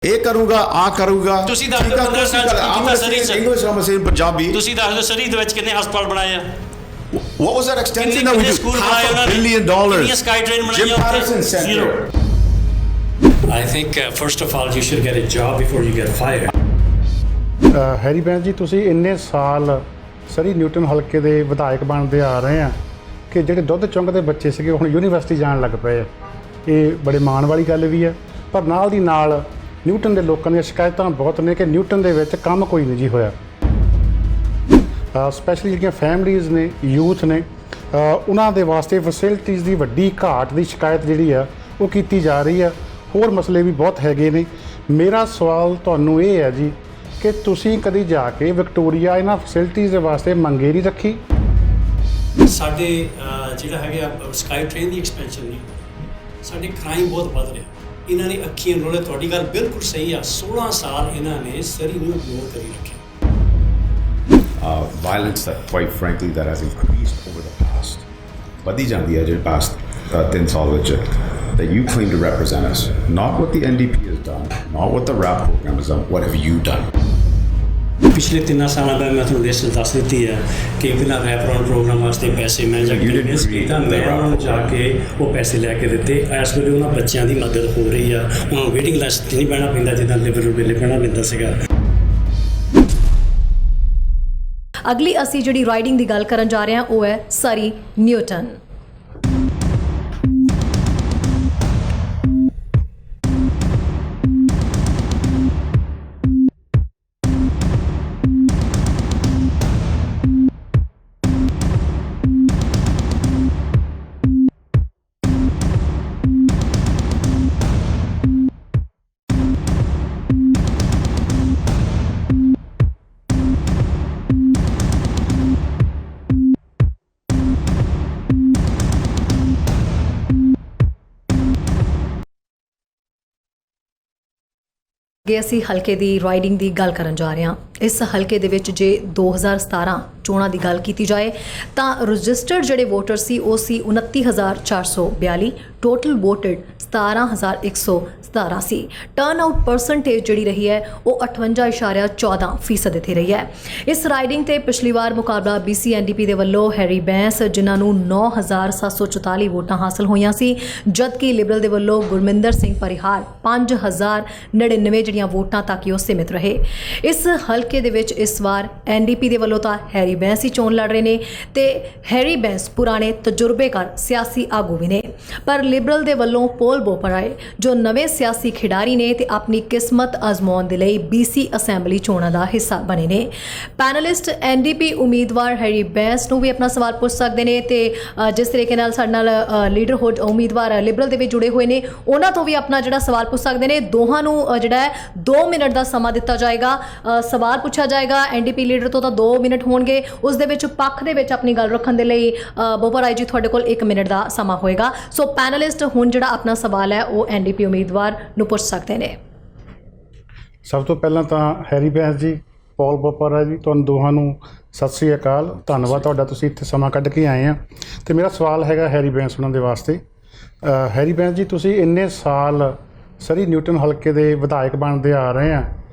ਇਹ ਕਰੂਗਾ ਆ ਕਰੂਗਾ ਤੁਸੀਂ ਦੱਸ ਦਿਓ 15 ਸਾਲ ਚ ਕੀ ਕੀਤਾ ਸਰੀ ਚ ਇੰਗਲਿਸ਼ ਆਮ ਸੇਇੰਗ ਪੰਜਾਬੀ ਤੁਸੀਂ ਦੱਸ ਦਿਓ ਸਰੀ ਦੇ ਵਿੱਚ ਕਿੰਨੇ ਹਸਪਤਾਲ ਬਣਾਏ ਆ what was that extension that we did school $500 ਬਣਾਏ ਉਹਨਾਂ ਨੇ billion ਕਿੰਨੀਆਂ ਸਕਾਈ ਟ੍ਰੇਨ Jim ਬਣਾਈਆਂ Patterson ਉੱਥੇ Center. Zero I think first of all you should get a job before you get fired Harry Bains ਜੀ ਤੁਸੀਂ ਇੰਨੇ ਸਾਲ ਸਰੀ ਨਿਊਟਨ ਹਲਕੇ ਦੇ ਵਿਧਾਇਕ ਬਣਦੇ ਆ ਰਹੇ ਆ ਕਿ ਜਿਹੜੇ ਦੁੱਧ ਚੁੰਗਦੇ ਬੱਚੇ ਸੀਗੇ ਹੁਣ ਯੂਨੀਵਰਸਿਟੀ ਜਾਣ ਲੱਗ ਪਏ ਆ ਇਹ ਬੜੇ ਮਾਣ ਵਾਲੀ ਗੱਲ ਵੀ ਹੈ ਪਰ ਨਾਲ ਦੀ ਨਾਲ ਨਿਊਟਨ ਦੇ ਲੋਕਾਂ ਦੀਆਂ ਸ਼ਿਕਾਇਤਾਂ ਬਹੁਤ ਨੇ ਕਿ ਨਿਊਟਨ ਦੇ ਵਿੱਚ ਕੰਮ ਕੋਈ ਨਹੀਂ ਜੀ ਹੋਇਆ ਸਪੈਸ਼ਲੀ ਜਿਹੜੀਆਂ ਫੈਮਲੀਜ਼ ਨੇ ਯੂਥ ਨੇ ਉਹਨਾਂ ਦੇ ਵਾਸਤੇ ਫੈਸਿਲਿਟੀਜ਼ ਦੀ ਵੱਡੀ ਘਾਟ ਦੀ ਸ਼ਿਕਾਇਤ ਜਿਹੜੀ ਆ ਉਹ ਕੀਤੀ ਜਾ ਰਹੀ ਆ ਹੋਰ ਮਸਲੇ ਵੀ ਬਹੁਤ ਹੈਗੇ ਨੇ ਮੇਰਾ ਸਵਾਲ ਤੁਹਾਨੂੰ ਇਹ ਹੈ ਜੀ ਕਿ ਤੁਸੀਂ ਕਦੀ ਜਾ ਕੇ ਵਿਕਟੋਰੀਆ ਇਹਨਾਂ ਫੈਸਿਲਿਟੀਜ਼ ਦੇ ਵਾਸਤੇ ਮੰਗੇ ਨਹੀਂ ਰੱਖੀ ਸਾਡੇ ਜਿਹੜਾ ਹੈਗਾ ਸਕਾਈ ਟ੍ਰੇਨ ਦੀ ਐਕਸਪੈਂਸ਼ਨ ਨਹੀਂ ਸਾਡੇ ਕ੍ਰਾਈਮ ਬਹੁਤ ਵੱਧ ਰਿਹਾ ਇਹਨਾਂ ਨੇ ਅੱਖੀਆਂ ਰੋਲੇ ਤੁਹਾਡੀ ਗੱਲ ਬਿਲਕੁਲ ਸਹੀ ਆ 16 ਸਾਲ ਇਹਨਾਂ ਨੇ ਸਰੀ ਨੂੰ ਇਗਨੋਰ ਕਰੀ ਰੱਖਿਆ violence that quite frankly that has increased over the past ਵਧੀ ਜਾਂਦੀ ਹੈ ਜਿਹੜੇ past 3 ਸਾਲ ਵਿੱਚ that you claim to represent us not what the NDP has done not what the RAP program has done what have you done ਪਿਛਲੇ 3 ਸਾਲਾਂ ਦਾ ਮੈਂ ਤੁਹਾਨੂੰ ਦੱਸ ਦਿੱਤੀ ਹੈ ਕਿ ਪਹਿਲਾਂ ਰੈਪਰੋਨ ਪ੍ਰੋਗਰਾਮ ਵਾਸਤੇ ਪੈਸੇ ਮੈਂ ਜਾ ਕੇ ਮਿਸ ਕੀਤਾ ਮੈਂ ਉਹਨਾਂ ਨੂੰ ਜਾ ਕੇ ਉਹ ਪੈਸੇ ਲੈ ਕੇ ਦਿੱਤੇ ਇਸ ਵੇਲੇ ਉਹਨਾਂ ਬੱਚਿਆਂ ਦੀ ਮਦਦ ਹੋ ਰਹੀ ਆ ਉਹਨਾਂ ਨੂੰ ਵੇਟਿੰਗ ਲਿਸਟ ਨਹੀਂ ਬਹਿਣਾ ਪੈਂਦਾ ਜਿੱਦਾਂ ਲਿਬਰਲ ਵੇਲੇ ਬਹਿਣਾ ਪੈਂਦਾ ਸੀਗਾ ਅਗਲੀ ਅਸੀਂ ਜਿਹੜੀ ਰਾਈਡਿੰਗ ਦੀ ਗੱਲ ਕਰਨ ਜਾ ਰਹੇ ਹਾਂ ਉਹ ਹੈ ਸਰੀ ਨਿਊਟਨ ਅਸੀਂ ਹਲਕੇ ਦੀ ਰਾਈਡਿੰਗ ਦੀ ਗੱਲ ਕਰਨ ਜਾ ਰਹੇ ਹਾਂ ਇਸ ਹਲਕੇ ਦੇ ਵਿੱਚ ਜੇ 2017 ਚੋਣਾਂ ਦੀ ਗੱਲ ਕੀਤੀ ਜਾਏ ਤਾਂ ਰਜਿਸਟਰਡ ਜਿਹੜੇ ਵੋਟਰ ਸੀ ਉਹ ਸੀ 29,442 ਟੋਟਲ ਵੋਟਡ 17,117 ਸੀ ਟਰਨ ਆਊਟ ਪਰਸੈਂਟੇਜ ਜਿਹੜੀ ਰਹੀ ਹੈ ਉਹ 58.14% ਇੱਥੇ ਰਹੀ ਹੈ ਇਸ ਰਾਈਡਿੰਗ ਤੇ ਪਿਛਲੀ ਵਾਰ ਮੁਕਾਬਲਾ BC NDP ਦੇ ਵੱਲੋਂ ਹੈਰੀ ਬੈਂਸ ਜਿਨ੍ਹਾਂ ਨੂੰ 9,744 ਵੋਟਾਂ ਹਾਸਲ ਹੋਈਆਂ ਸੀ ਜਦਕਿ ਲਿਬਰਲ ਦੇ ਵੱਲੋਂ ਗੁਰਮਿੰਦਰ ਸਿੰਘ ਪਰਿਹਾਰ 5,099 ਜਿਹੜੀਆਂ ਵੋਟਾਂ ਤੱਕ ਹੀ ਉਹ ਸੀਮਿਤ ਰਹੇ ਇਸ ਹਲਕੇ ਦੇ ਵਿੱਚ ਇਸ ਵਾਰ NDP ਦੇ ਵੱਲੋਂ ਤਾਂ ਹੈਰੀ ਬੈਂਸ ਹੀ ਚੋਣ ਲੜ ਰਹੇ ਨੇ ਤੇ ਹੈਰੀ ਬੈਂਸ ਪੁਰਾਣੇ ਤਜਰਬੇਕਾਰ ਸਿਆਸੀ ਆਗੂ ਵੀ ਨੇ ਪਰ ਲਿਬਰਲ ਦੇ ਵੱਲੋਂ ਪੋਲ ਬੋਪਰਾਏ ਜੋ ਨਵੇਂ ਸਿਆਸੀ ਖਿਡਾਰੀ ਨੇ ਤੇ ਆਪਣੀ ਕਿਸਮਤ ਅਜ਼ਮਾਉਣ ਦੇ ਲਈ BC ਅਸੈਂਬਲੀ ਚੋਣਾਂ ਦਾ ਹਿੱਸਾ ਬਣੇ ਨੇ ਪੈਨਲਿਸਟ NDP ਉਮੀਦਵਾਰ ਹੈਰੀ ਬੈਂਸ ਨੂੰ ਵੀ ਆਪਣਾ ਸਵਾਲ ਪੁੱਛ ਸਕਦੇ ਨੇ ਤੇ ਜਿਸ ਤਰੀਕੇ ਨਾਲ ਸਾਡੇ ਨਾਲ ਲੀਡਰਹੁੱਡ ਉਮੀਦਵਾਰ ਲਿਬਰਲ ਦੇ ਵਿੱਚ ਜੁੜੇ ਹੋਏ ਨੇ ਉਹਨਾਂ ਤੋਂ ਵੀ ਆਪਣਾ ਜਿਹੜਾ ਸਵਾਲ ਪੁੱਛ ਸਕਦੇ ਨੇ ਦੋਹਾਂ ਨੂੰ ਜਿਹੜਾ ਹੈ 2 ਮਿੰਟ ਦਾ ਸਮਾਂ ਦਿੱਤਾ ਜਾਏਗਾ ਸਵਾਲ ਪੁੱਛਿਆ ਜਾਏਗਾ NDP ਲੀਡਰ ਤੋਂ ਤਾਂ 2 ਮਿੰਟ ਹੋਣਗੇ ਉਸ ਦੇ ਵਿੱਚ ਪੱਖ ਦੇ ਵਿੱਚ ਆਪਣੀ ਗੱਲ ਰੱਖਣ ਦੇ ਲਈ ਬੋਪਰਾਏ ਜੀ ਤੁਹਾਡੇ ਕੋਲ 1 ਮਿੰਟ ਦਾ ਸਮਾਂ ਹੋਏਗਾ ਸੋ ਪੈਨਲਿਸਟ ਹੁਣ ਜਿਹੜਾ ਆਪਣਾ ਸਵਾਲ ਹੈ ਉਹ NDP ਉਮੀਦਵਾਰ ਨੂੰ ਪੁੱਛ ਸਕਦੇ ਨੇ ਸਭ ਤੋਂ ਪਹਿਲਾਂ ਤਾਂ ਹੈਰੀ ਬੈਂਸ ਜੀ ਪੌਲ ਬੋਪਰਾਏ ਜੀ ਤੁਹਾਨੂੰ ਦੋਹਾਂ ਨੂੰ ਸਤਿ ਸ੍ਰੀ ਅਕਾਲ ਧੰਨਵਾਦ ਤੁਹਾਡਾ ਤੁਸੀਂ ਇੱਥੇ ਸਮਾਂ ਕੱਢ ਕੇ ਆਏ ਆ ਤੇ ਮੇਰਾ ਸਵਾਲ ਹੈਗਾ ਹੈਰੀ ਬੈਂਸ ਉਹਨਾਂ ਦੇ ਵਾਸਤੇ ਹੈਰੀ ਬੈਂਸ ਜੀ ਤੁਸੀਂ ਇੰਨੇ ਸਾਲ ਸਰੀ ਨਿਊਟਨ ਹਲਕੇ ਦੇ ਵਿਧਾਇਕ ਬਣਦੇ ਆ ਰਹੇ ਆ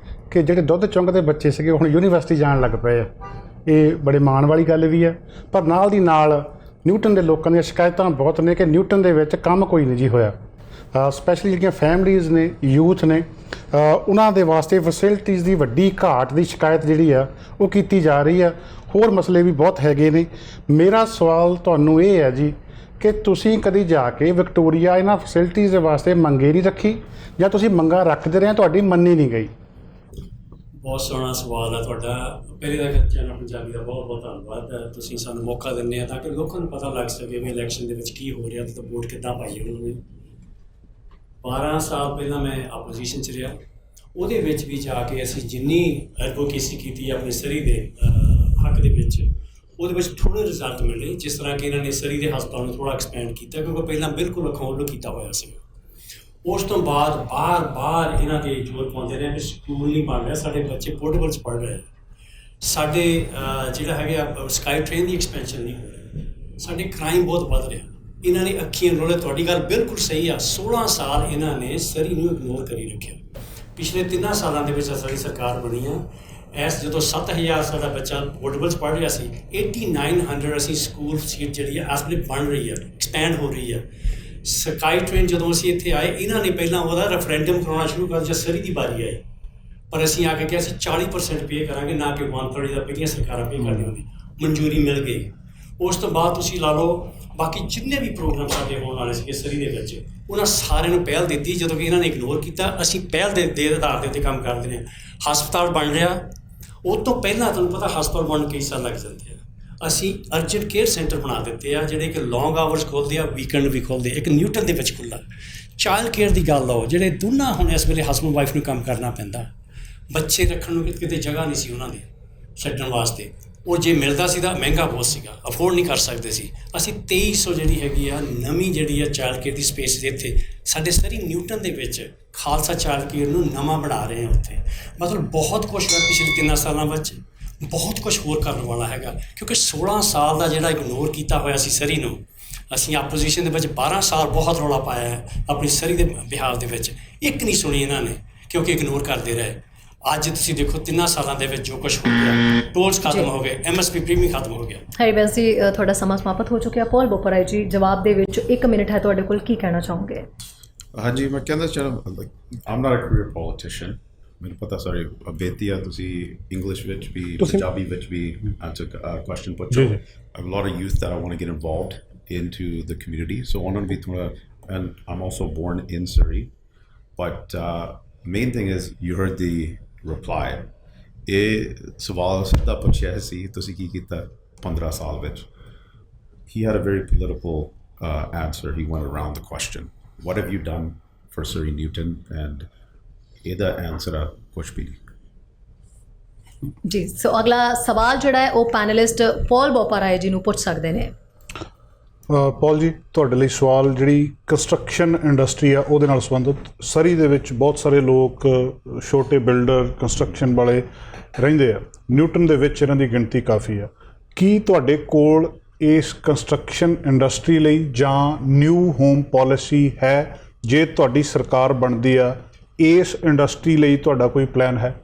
ਕਿ ਜਿਹੜੇ ਦੁੱਧ ਚੁੰਗਦੇ ਬੱਚੇ ਸੀਗੇ ਹੁਣ ਯੂਨੀਵਰਸਿਟੀ ਜਾਣ ਲੱਗ ਪਏ ਆ ਇਹ ਬੜੇ ਮਾਣ ਵਾਲੀ ਗੱਲ ਵੀ ਹੈ ਪਰ ਨਾਲ ਦੀ ਨਾਲ ਨਿਊਟਨ ਦੇ ਲੋਕਾਂ ਦੀਆਂ ਸ਼ਿਕਾਇਤਾਂ ਬਹੁਤ ਨੇ ਕਿ ਨਿਊਟਨ ਦੇ ਵਿੱਚ ਕੰਮ ਕੋਈ ਨਹੀਂ ਜੀ ਹੋਇਆ ਸਪੈਸ਼ਲੀ ਜਿਹੜੀਆਂ ਫੈਮਲੀਜ਼ ਨੇ ਯੂਥ ਨੇ ਉਹਨਾਂ ਦੇ ਵਾਸਤੇ ਫੈਸਿਲਿਟੀਜ਼ ਦੀ ਵੱਡੀ ਘਾਟ ਦੀ ਸ਼ਿਕਾਇਤ ਜਿਹੜੀ ਆ ਉਹ ਕੀਤੀ ਜਾ ਰਹੀ ਆ ਹੋਰ ਮਸਲੇ ਵੀ ਬਹੁਤ ਹੈਗੇ ਨੇ ਮੇਰਾ ਸਵਾਲ ਤੁਹਾਨੂੰ ਇਹ ਹੈ ਜੀ ਕਿ ਤੁਸੀਂ ਕਦੀ ਜਾ ਕੇ ਵਿਕਟੋਰੀਆ ਇਹਨਾਂ ਫੈਸਿਲਿਟੀਜ਼ ਦੇ ਵਾਸਤੇ ਮੰਗੇ ਨਹੀਂ ਰੱਖੀ ਜਾਂ ਤੁਸੀਂ ਮੰਗਾਂ ਰੱਖਦੇ ਰਹੇ ਤੁਹਾਡੀ ਮੰਨੀ ਨਹੀਂ ਗਈ ਬਹੁਤ ਸੋਹਣਾ ਸਵਾਲ ਹੈ ਤੁਹਾਡਾ ਪਹਿਲੇ ਤਾਂ ਚੈਨਲ ਪੰਜਾਬੀ ਦਾ ਬਹੁਤ ਬਹੁਤ ਧੰਨਵਾਦ ਤੁਸੀਂ ਸਾਨੂੰ ਮੌਕਾ ਦਿੰਦੇ ਆ ਤਾਂ ਕਿ ਲੋਕਾਂ ਨੂੰ ਪਤਾ ਲੱਗ ਸਕੇ ਵੀ ਇਲੈਕਸ਼ਨ ਦੇ ਵਿੱਚ ਕੀ ਹੋ ਰਿਹਾ ਤੇ ਵੋਟ ਕਿੱਦਾਂ ਪਾਈ ਉਹਨਾਂ ਨੇ 12 ਸਾਲ ਪਹਿਲਾਂ ਮੈਂ ਆਪੋਜੀਸ਼ਨ 'ਚ ਰਿਹਾ ਉਹਦੇ ਵਿੱਚ ਵੀ ਜਾ ਕੇ ਅਸੀਂ ਜਿੰਨੀ ਐਡਵੋਕੇਸੀ ਕੀਤੀ ਆਪਣੀ ਸਰੀ ਦੇ ਹੱਕ ਦੇ ਵਿੱਚ ਉਹਦੇ ਵਿੱਚ ਥੋੜ੍ਹੇ ਰਿਜ਼ਲਟ ਮਿਲੇ ਜਿਸ ਤਰ੍ਹਾਂ ਕਿ ਇਹਨਾਂ ਨੇ ਸਰੀ ਦੇ ਹਸਪਤਾਲ ਨੂੰ ਥੋੜ੍ਹਾ ਐਕਸਪੈਂਡ ਕੀਤਾ ਕਿਉਂਕਿ ਪਹਿਲਾਂ ਬਿਲਕੁਲ ਅੱਖੋਂ ਵੱਲੋਂ ਕੀਤਾ ਹੋਇਆ ਸੀ ਉਸ ਤੋਂ ਬਾਅਦ ਬਾਰ ਇਹਨਾਂ 'ਤੇ ਜ਼ੋਰ ਪਾਉਂਦੇ ਰਹੇ ਕਿ ਸਕੂਲ ਨਹੀਂ ਬਣ ਰਿਹਾ ਸਾਡੇ ਬੱਚੇ ਪੋਰਟੇਬਲ 'ਚ ਪੜ੍ਹ ਰਹੇ ਸਾਡੇ ਜਿਹੜਾ ਹੈਗਾ ਸਕਾਈ ਟ੍ਰੇਨ ਦੀ ਐਕਸਪੈਂਸ਼ਨ ਨਹੀਂ ਹੋ ਰਹੀ ਸਾਡੇ ਕ੍ਰਾਈਮ ਬਹੁਤ ਵੱਧ ਰਿਹਾ ਇਹਨਾਂ ਨੇ ਅੱਖੀਆਂ ਰੋਲੇ ਤੁਹਾਡੀ ਗੱਲ ਬਿਲਕੁਲ ਸਹੀ ਆ 16 ਸਾਲ ਇਹਨਾਂ ਨੇ ਸਰੀ ਨੂੰ ਇਗਨੋਰ ਕਰੀ ਰੱਖਿਆ ਪਿਛਲੇ 3 ਸਾਲਾਂ ਦੇ ਵਿੱਚ ਸਾਡੀ ਸਰਕਾਰ ਬਣੀ ਆ ਐਸ ਜਦੋਂ 7000 ਸਾਡਾ ਬੱਚਾ ਪੋਰਟੇਬਲ 'ਚ ਪੜ੍ਹ ਰਿਹਾ ਸੀ 8900 ਅਸੀਂ ਸਕੂਲ ਸੀਟ ਜਿਹੜੀ ਆ ਇਸ ਵੇਲੇ ਬਣ ਰਹੀ ਆ ਐਕਸਪੈਂਡ ਹੋ ਰਹੀ ਆ। ਸਕਾਈ ਟ੍ਰੇਨ ਜਦੋਂ ਅਸੀਂ ਇੱਥੇ ਆਏ ਇਹਨਾਂ ਨੇ ਪਹਿਲਾਂ ਉਹਦਾ ਰੈਫਰੈਂਡਮ ਕਰਾਉਣਾ ਸ਼ੁਰੂ ਕਰ ਦਿੱਤਾ ਸਰੀ ਦੀ ਵਾਰੀ ਆਈ, ਪਰ ਅਸੀਂ ਆ ਕੇ ਕਿਹਾ ਅਸੀਂ 40% ਪੇ ਕਰਾਂਗੇ ਨਾ ਕਿ 1/3 ਦਾ ਪਹਿਲੀਆਂ ਸਰਕਾਰਾਂ ਪੇ ਕਰਨੀ ਹੁੰਦੀ। ਮਨਜ਼ੂਰੀ ਮਿਲ ਗਈ। ਉਸ ਤੋਂ ਬਾਅਦ ਤੁਸੀਂ ਲਾ ਲਓ ਬਾਕੀ ਜਿੰਨੇ ਵੀ ਪ੍ਰੋਗਰਾਮ ਸਾਡੇ ਹੋਣ ਵਾਲੇ ਸੀਗੇ ਸਰੀ ਦੇ ਵਿੱਚ ਉਹਨਾਂ ਸਾਰਿਆਂ ਨੂੰ ਪਹਿਲ ਦਿੱਤੀ, ਜਦੋਂ ਕਿ ਇਹਨਾਂ ਨੇ ਇਗਨੋਰ ਕੀਤਾ। ਅਸੀਂ ਪਹਿਲ ਦੇ ਆਧਾਰ ਦੇ ਉੱਤੇ ਕੰਮ ਕਰਦੇ ਨੇ। ਹਸਪਤਾਲ ਬਣ ਰਿਹਾ, ਉਹ ਤੋਂ ਪਹਿਲਾਂ ਤੁਹਾਨੂੰ ਪਤਾ ਹਸਪਤਾਲ ਬਣਨ ਕਈ ਸਾਲ ਲੱਗ ਜਾਂਦੇ ਆ। ਅਸੀਂ ਅਰਜੈਂਟ ਕੇਅਰ ਸੈਂਟਰ ਬਣਾ ਦਿੱਤੇ ਆ ਜਿਹੜੇ ਕਿ ਲੌਂਗ ਆਵਰਸ ਖੋਲ੍ਹਦੇ ਆ, ਵੀਕਐਂਡ ਵੀ ਖੋਲ੍ਹਦੇ। ਇੱਕ ਨਿਊਟਨ ਦੇ ਵਿੱਚ ਖੁੱਲ੍ਹਾ। ਚਾਈਲਡ ਕੇਅਰ ਦੀ ਗੱਲ ਲਓ, ਜਿਹੜੇ ਦੋਨਾਂ ਹੁਣ ਇਸ ਵੇਲੇ ਹਸਬੈਂਡ ਵਾਈਫ ਨੂੰ ਕੰਮ ਕਰਨਾ ਪੈਂਦਾ, ਬੱਚੇ ਰੱਖਣ ਨੂੰ ਕਿਤੇ ਜਗ੍ਹਾ ਨਹੀਂ ਸੀ ਉਹਨਾਂ ਦੀ ਛੱਡਣ ਵਾਸਤੇ। ਉਹ ਜੇ ਮਿਲਦਾ ਸੀ ਤਾਂ ਮਹਿੰਗਾ ਬਹੁਤ ਸੀਗਾ, ਅਫੋਰਡ ਨਹੀਂ ਕਰ ਸਕਦੇ ਸੀ। ਅਸੀਂ 2300 ਜਿਹੜੀ ਹੈਗੀ ਆ ਨਵੀਂ ਜਿਹੜੀ ਆ ਚਾਈਲਡ ਕੇਅਰ ਦੀ ਸਪੇਸ ਦੇ ਇੱਥੇ ਸਾਡੇ ਸਰੀ ਨਿਊਟਨ ਦੇ ਵਿੱਚ ਖਾਲਸਾ ਚਾਈਲਡ ਕੇਅਰ ਨੂੰ ਨਵਾਂ ਬਣਾ ਰਹੇ ਹਾਂ ਉੱਥੇ। ਮਤਲਬ ਬਹੁਤ ਕੁਛ ਹੋਇਆ ਪਿਛਲੇ 3 ਸਾਲਾਂ ਵਿੱਚ, ਬਹੁਤ ਕੁਛ ਹੋਰ ਕਰਨ ਵਾਲਾ ਹੈਗਾ ਕਿਉਂਕਿ 16 ਸਾਲ ਦਾ ਜਿਹੜਾ ਇਗਨੋਰ ਕੀਤਾ ਹੋਇਆ ਸੀ ਸਰੀ ਨੂੰ। ਅਸੀਂ ਆਪੋਜੀਸ਼ਨ ਦੇ ਵਿੱਚ 12 ਸਾਲ ਬਹੁਤ ਰੌਲਾ ਪਾਇਆ ਹੈ ਆਪਣੀ ਸਰੀ ਦੇ ਬਿਹਾਫ ਦੇ ਵਿੱਚ, ਇੱਕ ਨਹੀਂ ਸੁਣੀ ਇਹਨਾਂ ਨੇ ਕਿਉਂਕਿ ਇਗਨੋਰ ਕਰਦੇ ਰਹੇ। ਅੱਜ ਤੁਸੀਂ ਦੇਖੋ 3 ਸਾਲਾਂ ਦੇ ਵਿੱਚ ਜੋ ਕੁਛ ਹੋ ਗਿਆ, ਟੋਲਸ ਖਤਮ ਹੋ ਗਏ, MSP ਪ੍ਰੀਮੀਅਮ ਖਤਮ ਹੋ ਗਿਆ। ਹਰੀਵੰਸ਼ ਜੀ ਤੁਹਾਡਾ ਸਮਾਂ ਸਮਾਪਤ ਹੋ ਚੁੱਕਿਆ। ਪੌਲ ਬੋਪਰਾਏ ਜੀ ਜਵਾਬ ਦੇ ਵਿੱਚ 1 ਮਿੰਟ ਹੈ ਤੁਹਾਡੇ ਕੋਲ, ਕੀ ਕਹਿਣਾ ਚਾਹੋਗੇ? ਹਾਂਜੀ, ਮੈਂ ਕਹਿੰਦਾ ਚਾਹੁੰਦਾ ਆਮ ਨਾਟ ਅ ਕੈਰੀਅਰ ਪੋਲੀਟੀਸ਼ੀਅਨ। ਮੈਨੂੰ ਪਤਾ ਸਾਰੇ ਬੇਤੀ ਆ ਤੁਸੀਂ ਇੰਗਲਿਸ਼ ਵਿੱਚ ਵੀ ਪੰਜਾਬੀ ਵਿੱਚ ਵੀ ਆਨਸਰ ਕੁਐਸਚਨ ਪੁੱਛੋ। I have a lot of youth that I want to get involved into the community, so ਉਹਨਾਂ ਨੂੰ ਵੀ ਥੋੜ੍ਹਾ, and I'm also born in Surrey, but main thing is you heard the reply. ਇਹ ਸਵਾਲ ਸਿੱਧਾ ਪੁੱਛਿਆ ਸੀ ਤੁਸੀਂ ਕੀ ਕੀਤਾ 15 ਸਾਲ ਵਿੱਚ। He had a very political answer. He went around the question. What have you done for Surrey Newton? And ਇਹਦਾ answer ਆ ਕੁਛ ਵੀ ਨਹੀਂ। ਜੀ, ਸੋ ਅਗਲਾ ਸਵਾਲ ਜਿਹੜਾ ਹੈ ਉਹ ਪੈਨਲਿਸਟ ਪੌਲ ਬੋਪਰਾਏ ਜੀ ਨੂੰ ਪੁੱਛ ਸਕਦੇ ਨੇ। ਪੌਲ ਜੀ, ਤੁਹਾਡੇ ਲਈ ਸਵਾਲ ਜਿਹੜੀ ਕੰਸਟਰਕਸ਼ਨ ਇੰਡਸਟਰੀ ਆ ਉਹਦੇ ਨਾਲ ਸੰਬੰਧਿਤ। ਸਰੀ ਦੇ ਵਿੱਚ ਬਹੁਤ ਸਾਰੇ ਲੋਕ ਛੋਟੇ ਬਿਲਡਰ ਕੰਸਟਰਕਸ਼ਨ ਵਾਲੇ ਰਹਿੰਦੇ ਆ। ਨਿਊਟਨ ਦੇ ਵਿੱਚ ਇਹਨਾਂ ਦੀ ਗਿਣਤੀ ਕਾਫੀ ਆ। ਕੀ ਤੁਹਾਡੇ ਕੋਲ ਇਸ ਕੰਸਟਰਕਸ਼ਨ ਇੰਡਸਟਰੀ ਲਈ ਜਾਂ ਨਿਊ ਹੋਮ ਪੋਲਿਸੀ ਹੈ? ਜੇ ਤੁਹਾਡੀ ਸਰਕਾਰ ਬਣਦੀ ਆ ਇਸ ਇੰਡਸਟਰੀ ਲਈ ਤੁਹਾਡਾ ਕੋਈ ਪਲਾਨ ਹੈ?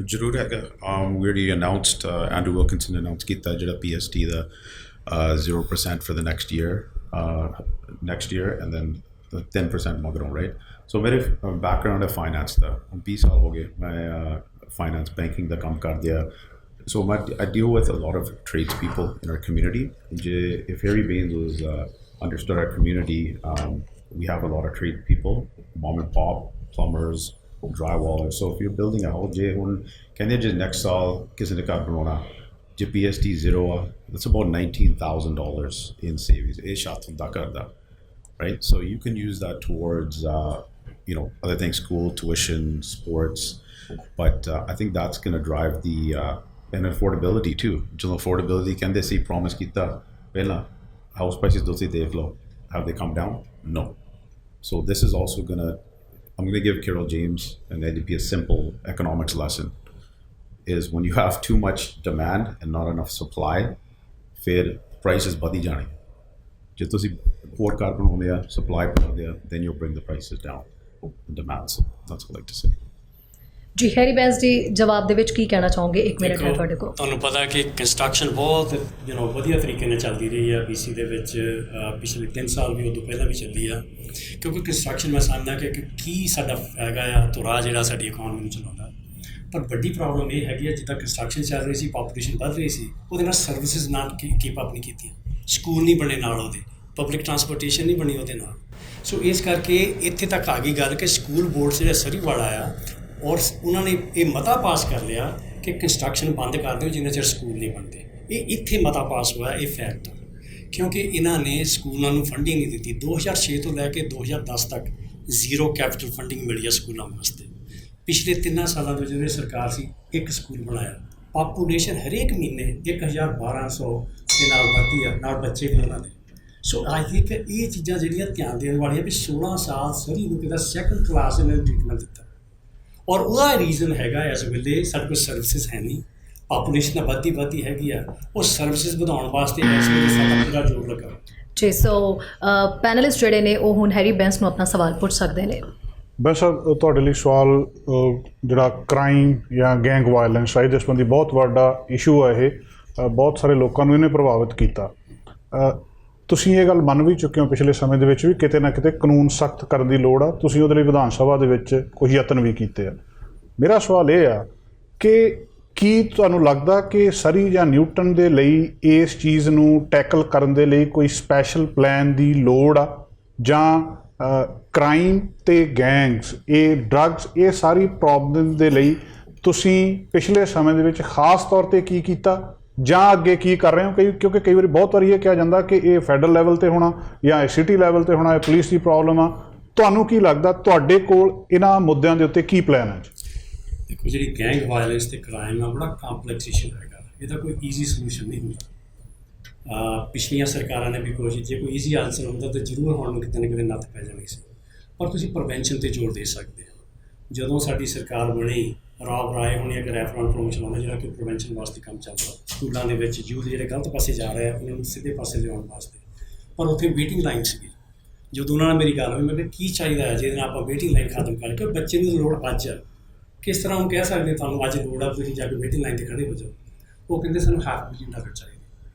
ਜ਼ਰੂਰ ਹੈਗਾ। We already announced, Andrew Wilkinson announced ਕੀਤਾ ਜਿਹੜਾ PST the 0% for the next year and then 10% ਮਗਰੋਂ, right? So ਮੇਰੇ background ਹੈ finance ਦਾ। 20 ਸਾਲ ਹੋ ਗਏ ਮੈਂ finance banking ਦਾ ਕੰਮ ਕਰਦਿਆ। So I deal with a lot of tradespeople in our community. If Harry Baines was understood our community, we have a lot of trade people, mom and pop, plumbers, drywallers. So if you're building a whole ਜੇ ਹੁਣ ਕਹਿੰਦੇ ਜੇ next ਸਾਲ ਕਿਸੇ ਨੇ ਘਰ ਬਣਾਉਣਾ ਜੇ PST 0 ਆ, that's about $19,000 in savings। ਇਹ ਸ਼ਾਤ ਹੁੰਦਾ ਕਰਦਾ, right? So you can use that towards other things, school tuition, sports, but I think that's going to drive the and affordability too। ਜਦੋਂ affordability ਕਹਿੰਦੇ ਸੀ promise ਕੀਤਾ ਪਹਿਲਾਂ house prices ਤੁਸੀਂ ਦੇਖ ਲਓ, have they come down? No। So this is also I'm going to give Carol James and NDP a simple economics lesson, is when you have too much demand and not enough supply, ਫਿਰ prices ਵਧੀ ਜਾਣੇ। ਜੇ ਤੁਸੀਂ ਹੋਰ ਕਾਰ ਬਣਾਉਂਦੇ ਆ, supply ਬਣਾਉਂਦੇ ਆ, then you'll bring the prices down, the demand। So that's what I like to say। ਜੀ, ਹਰੀਵੰਸ਼ ਜੀ ਜਵਾਬ ਦੇ ਵਿੱਚ ਕੀ ਕਹਿਣਾ ਚਾਹੋਗੇ? 1 ਮਿੰਟ ਹੈ ਤੁਹਾਡੇ ਕੋਲ। ਤੁਹਾਨੂੰ ਪਤਾ ਕਿ ਕੰਸਟਰਕਸ਼ਨ ਬਹੁਤ ਵਧੀਆ ਤਰੀਕੇ ਨਾਲ ਚੱਲਦੀ ਰਹੀ ਆ BC ਦੇ ਵਿੱਚ। ਪਿਛਲੇ 3 ਸਾਲ ਵੀ ਉਦੋਂ ਪਹਿਲਾਂ ਵੀ ਚੱਲੀ ਆ ਕਿਉਂਕਿ ਕੰਸਟਰਕਸ਼ਨ ਮੈਂ ਸਮਝਦਾ ਕਿ ਕੀ ਸਾਡਾ ਹੈਗਾ ਆ ਧੁਰਾ ਜਿਹੜਾ ਸਾਡੀ ਇਕਨੋਮੀ ਨੂੰ ਚਲਾਉਂਦਾ। ਪਰ ਵੱਡੀ ਪ੍ਰੋਬਲਮ ਇਹ ਹੈਗੀ ਆ ਜਿੱਦਾਂ ਕੰਸਟਰਕਸ਼ਨ ਚੱਲ ਰਹੀ ਸੀ, ਪਾਪੂਲੇਸ਼ਨ ਵੱਧ ਰਹੀ ਸੀ, ਉਹਦੇ ਨਾਲ ਸਰਵਿਸਿਜ਼ ਨਾਲ ਕੀਪ ਅਪ ਨਹੀਂ ਕੀਤੀਆਂ। ਸਕੂਲ ਨਹੀਂ ਬਣੇ ਨਾਲ, ਉਹਦੇ ਪਬਲਿਕ ਟਰਾਂਸਪੋਰਟੇਸ਼ਨ ਨਹੀਂ ਬਣੀ ਉਹਦੇ ਨਾਲ। ਸੋ ਇਸ ਕਰਕੇ ਇੱਥੇ ਤੱਕ ਆ ਗਈ ਗੱਲ ਕਿ ਸਕੂਲ ਬੋਰਡ ਜਿਹੜਾ ਸਰੀ ਵਾਲਾ ਆ ਔਰ ਉਹਨਾਂ ਨੇ ਇਹ ਮਤਾ ਪਾਸ ਕਰ ਲਿਆ ਕਿ ਕੰਸਟਰਕਸ਼ਨ ਬੰਦ ਕਰ ਦਿਓ ਜਿੰਨਾ ਚਿਰ ਸਕੂਲ ਨਹੀਂ ਬਣਦੇ। ਇਹ ਇੱਥੇ ਮਤਾ ਪਾਸ ਹੋਇਆ, ਇਹ ਫੈਕਟ ਆ ਕਿਉਂਕਿ ਇਹਨਾਂ ਨੇ ਸਕੂਲਾਂ ਨੂੰ ਫੰਡਿੰਗ ਨਹੀਂ ਦਿੱਤੀ। 2006 ਤੋਂ ਲੈ ਕੇ 2010 ਤੱਕ 0 ਕੈਪੀਟਲ ਫੰਡਿੰਗ ਮਿਲੀ ਆ ਸਕੂਲਾਂ ਵਾਸਤੇ। ਪਿਛਲੇ 3 ਸਾਲਾਂ ਦੇ ਜਦੋਂ ਸਰਕਾਰ ਸੀ ਇੱਕ ਸਕੂਲ ਬਣਾਇਆ। ਪਾਪੂਲੇਸ਼ਨ ਹਰੇਕ ਮਹੀਨੇ 1200 ਦੇ ਨਾਲ ਵੱਧਦੀ ਆ, ਨਾਲ ਬੱਚੇ ਵੀ ਉਹਨਾਂ ਦੇ। ਸੋ ਆਈ ਥਿੰਕ ਇਹ ਚੀਜ਼ਾਂ ਜਿਹੜੀਆਂ ਧਿਆਨ ਦੇਣ ਵਾਲੀਆਂ ਵੀ 16 ਸਾਲ ਸਰੀ ਨੂੰ ਕਿਦਾ ਸੈਕੰਡ ਕਲਾਸ ਇਹਨਾਂ ਨੂੰ ਟ੍ਰੀਟਮੈਂਟ ਦਿੱਤਾ ਔਰ ਉਹਦਾ ਰੀਜ਼ਨ ਹੈਗਾ ਇਸ ਵੇਲੇ ਸਾਡੇ ਕੋਲ ਸਰਵਿਸਿਜ਼ ਹੈ ਨਹੀਂ। ਪਾਪੂਲੇਸ਼ਨ ਤਾਂ ਵੱਧਦੀ ਹੈਗੀ ਆ, ਉਹ ਸਰਵਿਸਿਜ਼ ਵਧਾਉਣ ਵਾਸਤੇ ਇਸ ਵੇਲੇ ਸਾਡਾ ਪੂਰਾ ਜ਼ੋਰ ਲੱਗਾ। ਜੀ, ਸੋ ਪੈਨਲਿਸਟ ਜਿਹੜੇ ਨੇ ਉਹ ਹੁਣ ਹੈਰੀ ਬੈਂਸ ਨੂੰ ਆਪਣਾ ਸਵਾਲ ਪੁੱਛ ਸਕਦੇ ਨੇ। ਬਸ ਸਰ ਤੁਹਾਡੇ ਲਈ ਸਵਾਲ ਜਿਹੜਾ ਕ੍ਰਾਈਮ ਜਾਂ ਗੈਂਗ ਵਾਇਲੈਂਸ ਹੈ ਇਹਦੇ ਸੰਬੰਧੀ ਬਹੁਤ ਵੱਡਾ ਇਸ਼ੂ ਹੈ ਇਹ ਬਹੁਤ ਸਾਰੇ ਲੋਕਾਂ ਨੂੰ ਇਹਨੇ ਪ੍ਰਭਾਵਿਤ ਕੀਤਾ ਤੁਸੀਂ ਇਹ ਗੱਲ ਮੰਨ ਵੀ ਚੁੱਕੇ ਹੋ ਪਿਛਲੇ ਸਮੇਂ ਦੇ ਵਿੱਚ ਵੀ ਕਿਤੇ ਨਾ ਕਿਤੇ ਕਾਨੂੰਨ ਸਖਤ ਕਰਨ ਦੀ ਲੋੜ ਆ ਤੁਸੀਂ ਉਹਦੇ ਲਈ ਵਿਧਾਨ ਸਭਾ ਦੇ ਵਿੱਚ ਕੁਝ ਯਤਨ ਵੀ ਕੀਤੇ ਆ ਮੇਰਾ ਸਵਾਲ ਇਹ ਆ ਕਿ ਕੀ ਤੁਹਾਨੂੰ ਲੱਗਦਾ ਕਿ ਸਰੀ ਜਾਂ ਨਿਊਟਨ ਦੇ ਲਈ ਇਸ ਚੀਜ਼ ਨੂੰ ਟੈਕਲ ਕਰਨ ਦੇ ਲਈ ਕੋਈ ਸਪੈਸ਼ਲ ਪਲਾਨ ਦੀ ਲੋੜ ਆ ਜਾਂ ਕ੍ਰਾਈਮ ਅਤੇ ਗੈਂਗਸ ਇਹ ਡਰੱਗਸ ਇਹ ਸਾਰੀ ਪ੍ਰੋਬਲਮ ਦੇ ਲਈ ਤੁਸੀਂ ਪਿਛਲੇ ਸਮੇਂ ਦੇ ਵਿੱਚ ਖਾਸ ਤੌਰ 'ਤੇ ਕੀ ਕੀਤਾ ਜਾਂ ਅੱਗੇ ਕੀ ਕਰ ਰਹੇ ਹੋ ਕਿਉਂਕਿ ਕਈ ਵਾਰੀ ਬਹੁਤ ਵਾਰੀ ਇਹ ਕਿਹਾ ਜਾਂਦਾ ਕਿ ਇਹ ਫੈਡਰਲ ਲੈਵਲ 'ਤੇ ਹੋਣਾ ਜਾਂ ਸਿਟੀ ਲੈਵਲ 'ਤੇ ਹੋਣਾ ਇਹ ਪੁਲਿਸ ਦੀ ਪ੍ਰੋਬਲਮ ਆ ਤੁਹਾਨੂੰ ਕੀ ਲੱਗਦਾ ਤੁਹਾਡੇ ਕੋਲ ਇਹਨਾਂ ਮੁੱਦਿਆਂ ਦੇ ਉੱਤੇ ਕੀ ਪਲਾਨ ਹੈ ਦੇਖੋ ਜਿਹੜੀ ਗੈਂਗ ਵਾਇਲੈਂਸ ਅਤੇ ਕ੍ਰਾਈਮ ਆ ਬੜਾ ਕੰਪਲੈਕਸ ਇਸ਼ੂ ਹੈਗਾ ਇਹਦਾ ਕੋਈ ਈਜ਼ੀ ਸੋਲੂਸ਼ਨ ਨਹੀਂ ਹੁੰਦਾ ਪਿਛਲੀਆਂ ਸਰਕਾਰਾਂ ਨੇ ਵੀ ਕੋਸ਼ਿਸ਼ ਜੇ ਕੋਈ ਈਜ਼ੀ ਆਨਸਰ ਹੁੰਦਾ ਤਾਂ ਜ਼ਰੂਰ ਹੁਣ ਕਿਤੇ ਨਾ ਕਿਤੇ ਨੱਥ ਪੈ ਜਾਣੀ ਸੀ ਪਰ ਤੁਸੀਂ ਪ੍ਰੀਵੈਂਸ਼ਨ 'ਤੇ ਜ਼ੋਰ ਦੇ ਸਕਦੇ ਹੋ ਜਦੋਂ ਸਾਡੀ ਸਰਕਾਰ ਬਣੀ ਰਾਬ ਰਾਏ ਹੋਣੀ ਇੱਕ ਰੈਫਰੈਂਡ ਪ੍ਰੋਗਰਾਮ ਚਲਾਉਣਾ ਜਿਹੜਾ ਕਿ ਪ੍ਰੀਵੈਂਸ਼ਨ ਵਾਸਤੇ ਕੰਮ ਚੱਲਦਾ ਸਕੂਲਾਂ ਦੇ ਵਿੱਚ ਯੂਥ ਜਿਹੜੇ ਗਲਤ ਪਾਸੇ ਜਾ ਰਹੇ ਆ ਉਹਨਾਂ ਨੂੰ ਸਿੱਧੇ ਪਾਸੇ ਲਿਆਉਣ ਵਾਸਤੇ ਪਰ ਉੱਥੇ ਵੇਟਿੰਗ ਲਾਈਨ ਸੀਗੀ ਜਦੋਂ ਉਹਨਾਂ ਨਾਲ ਮੇਰੀ ਗੱਲ ਹੋਈ ਮੈਂ ਕਿਹਾ ਕੀ ਚਾਹੀਦਾ ਹੈ ਜਿਹਦੇ ਨਾਲ ਆਪਾਂ ਵੇਟਿੰਗ ਲਾਈਨ ਖਤਮ ਕਰਕੇ ਬੱਚੇ ਨੂੰ ਲੋੜ ਅੱਜ ਆ ਕਿਸ ਤਰ੍ਹਾਂ ਉਹ ਕਹਿ ਸਕਦੇ ਤੁਹਾਨੂੰ ਅੱਜ ਲੋੜ ਆ ਤੁਸੀਂ ਜਾ ਕੇ ਵੇਟਿੰਗ ਲਾਈਨ 'ਤੇ ਖੜ੍ਹੇ ਹੋ ਜਾਓ ਉਹ ਕਹਿੰਦੇ ਸਾਨੂੰ $500 million ਚਾਹੀਦਾ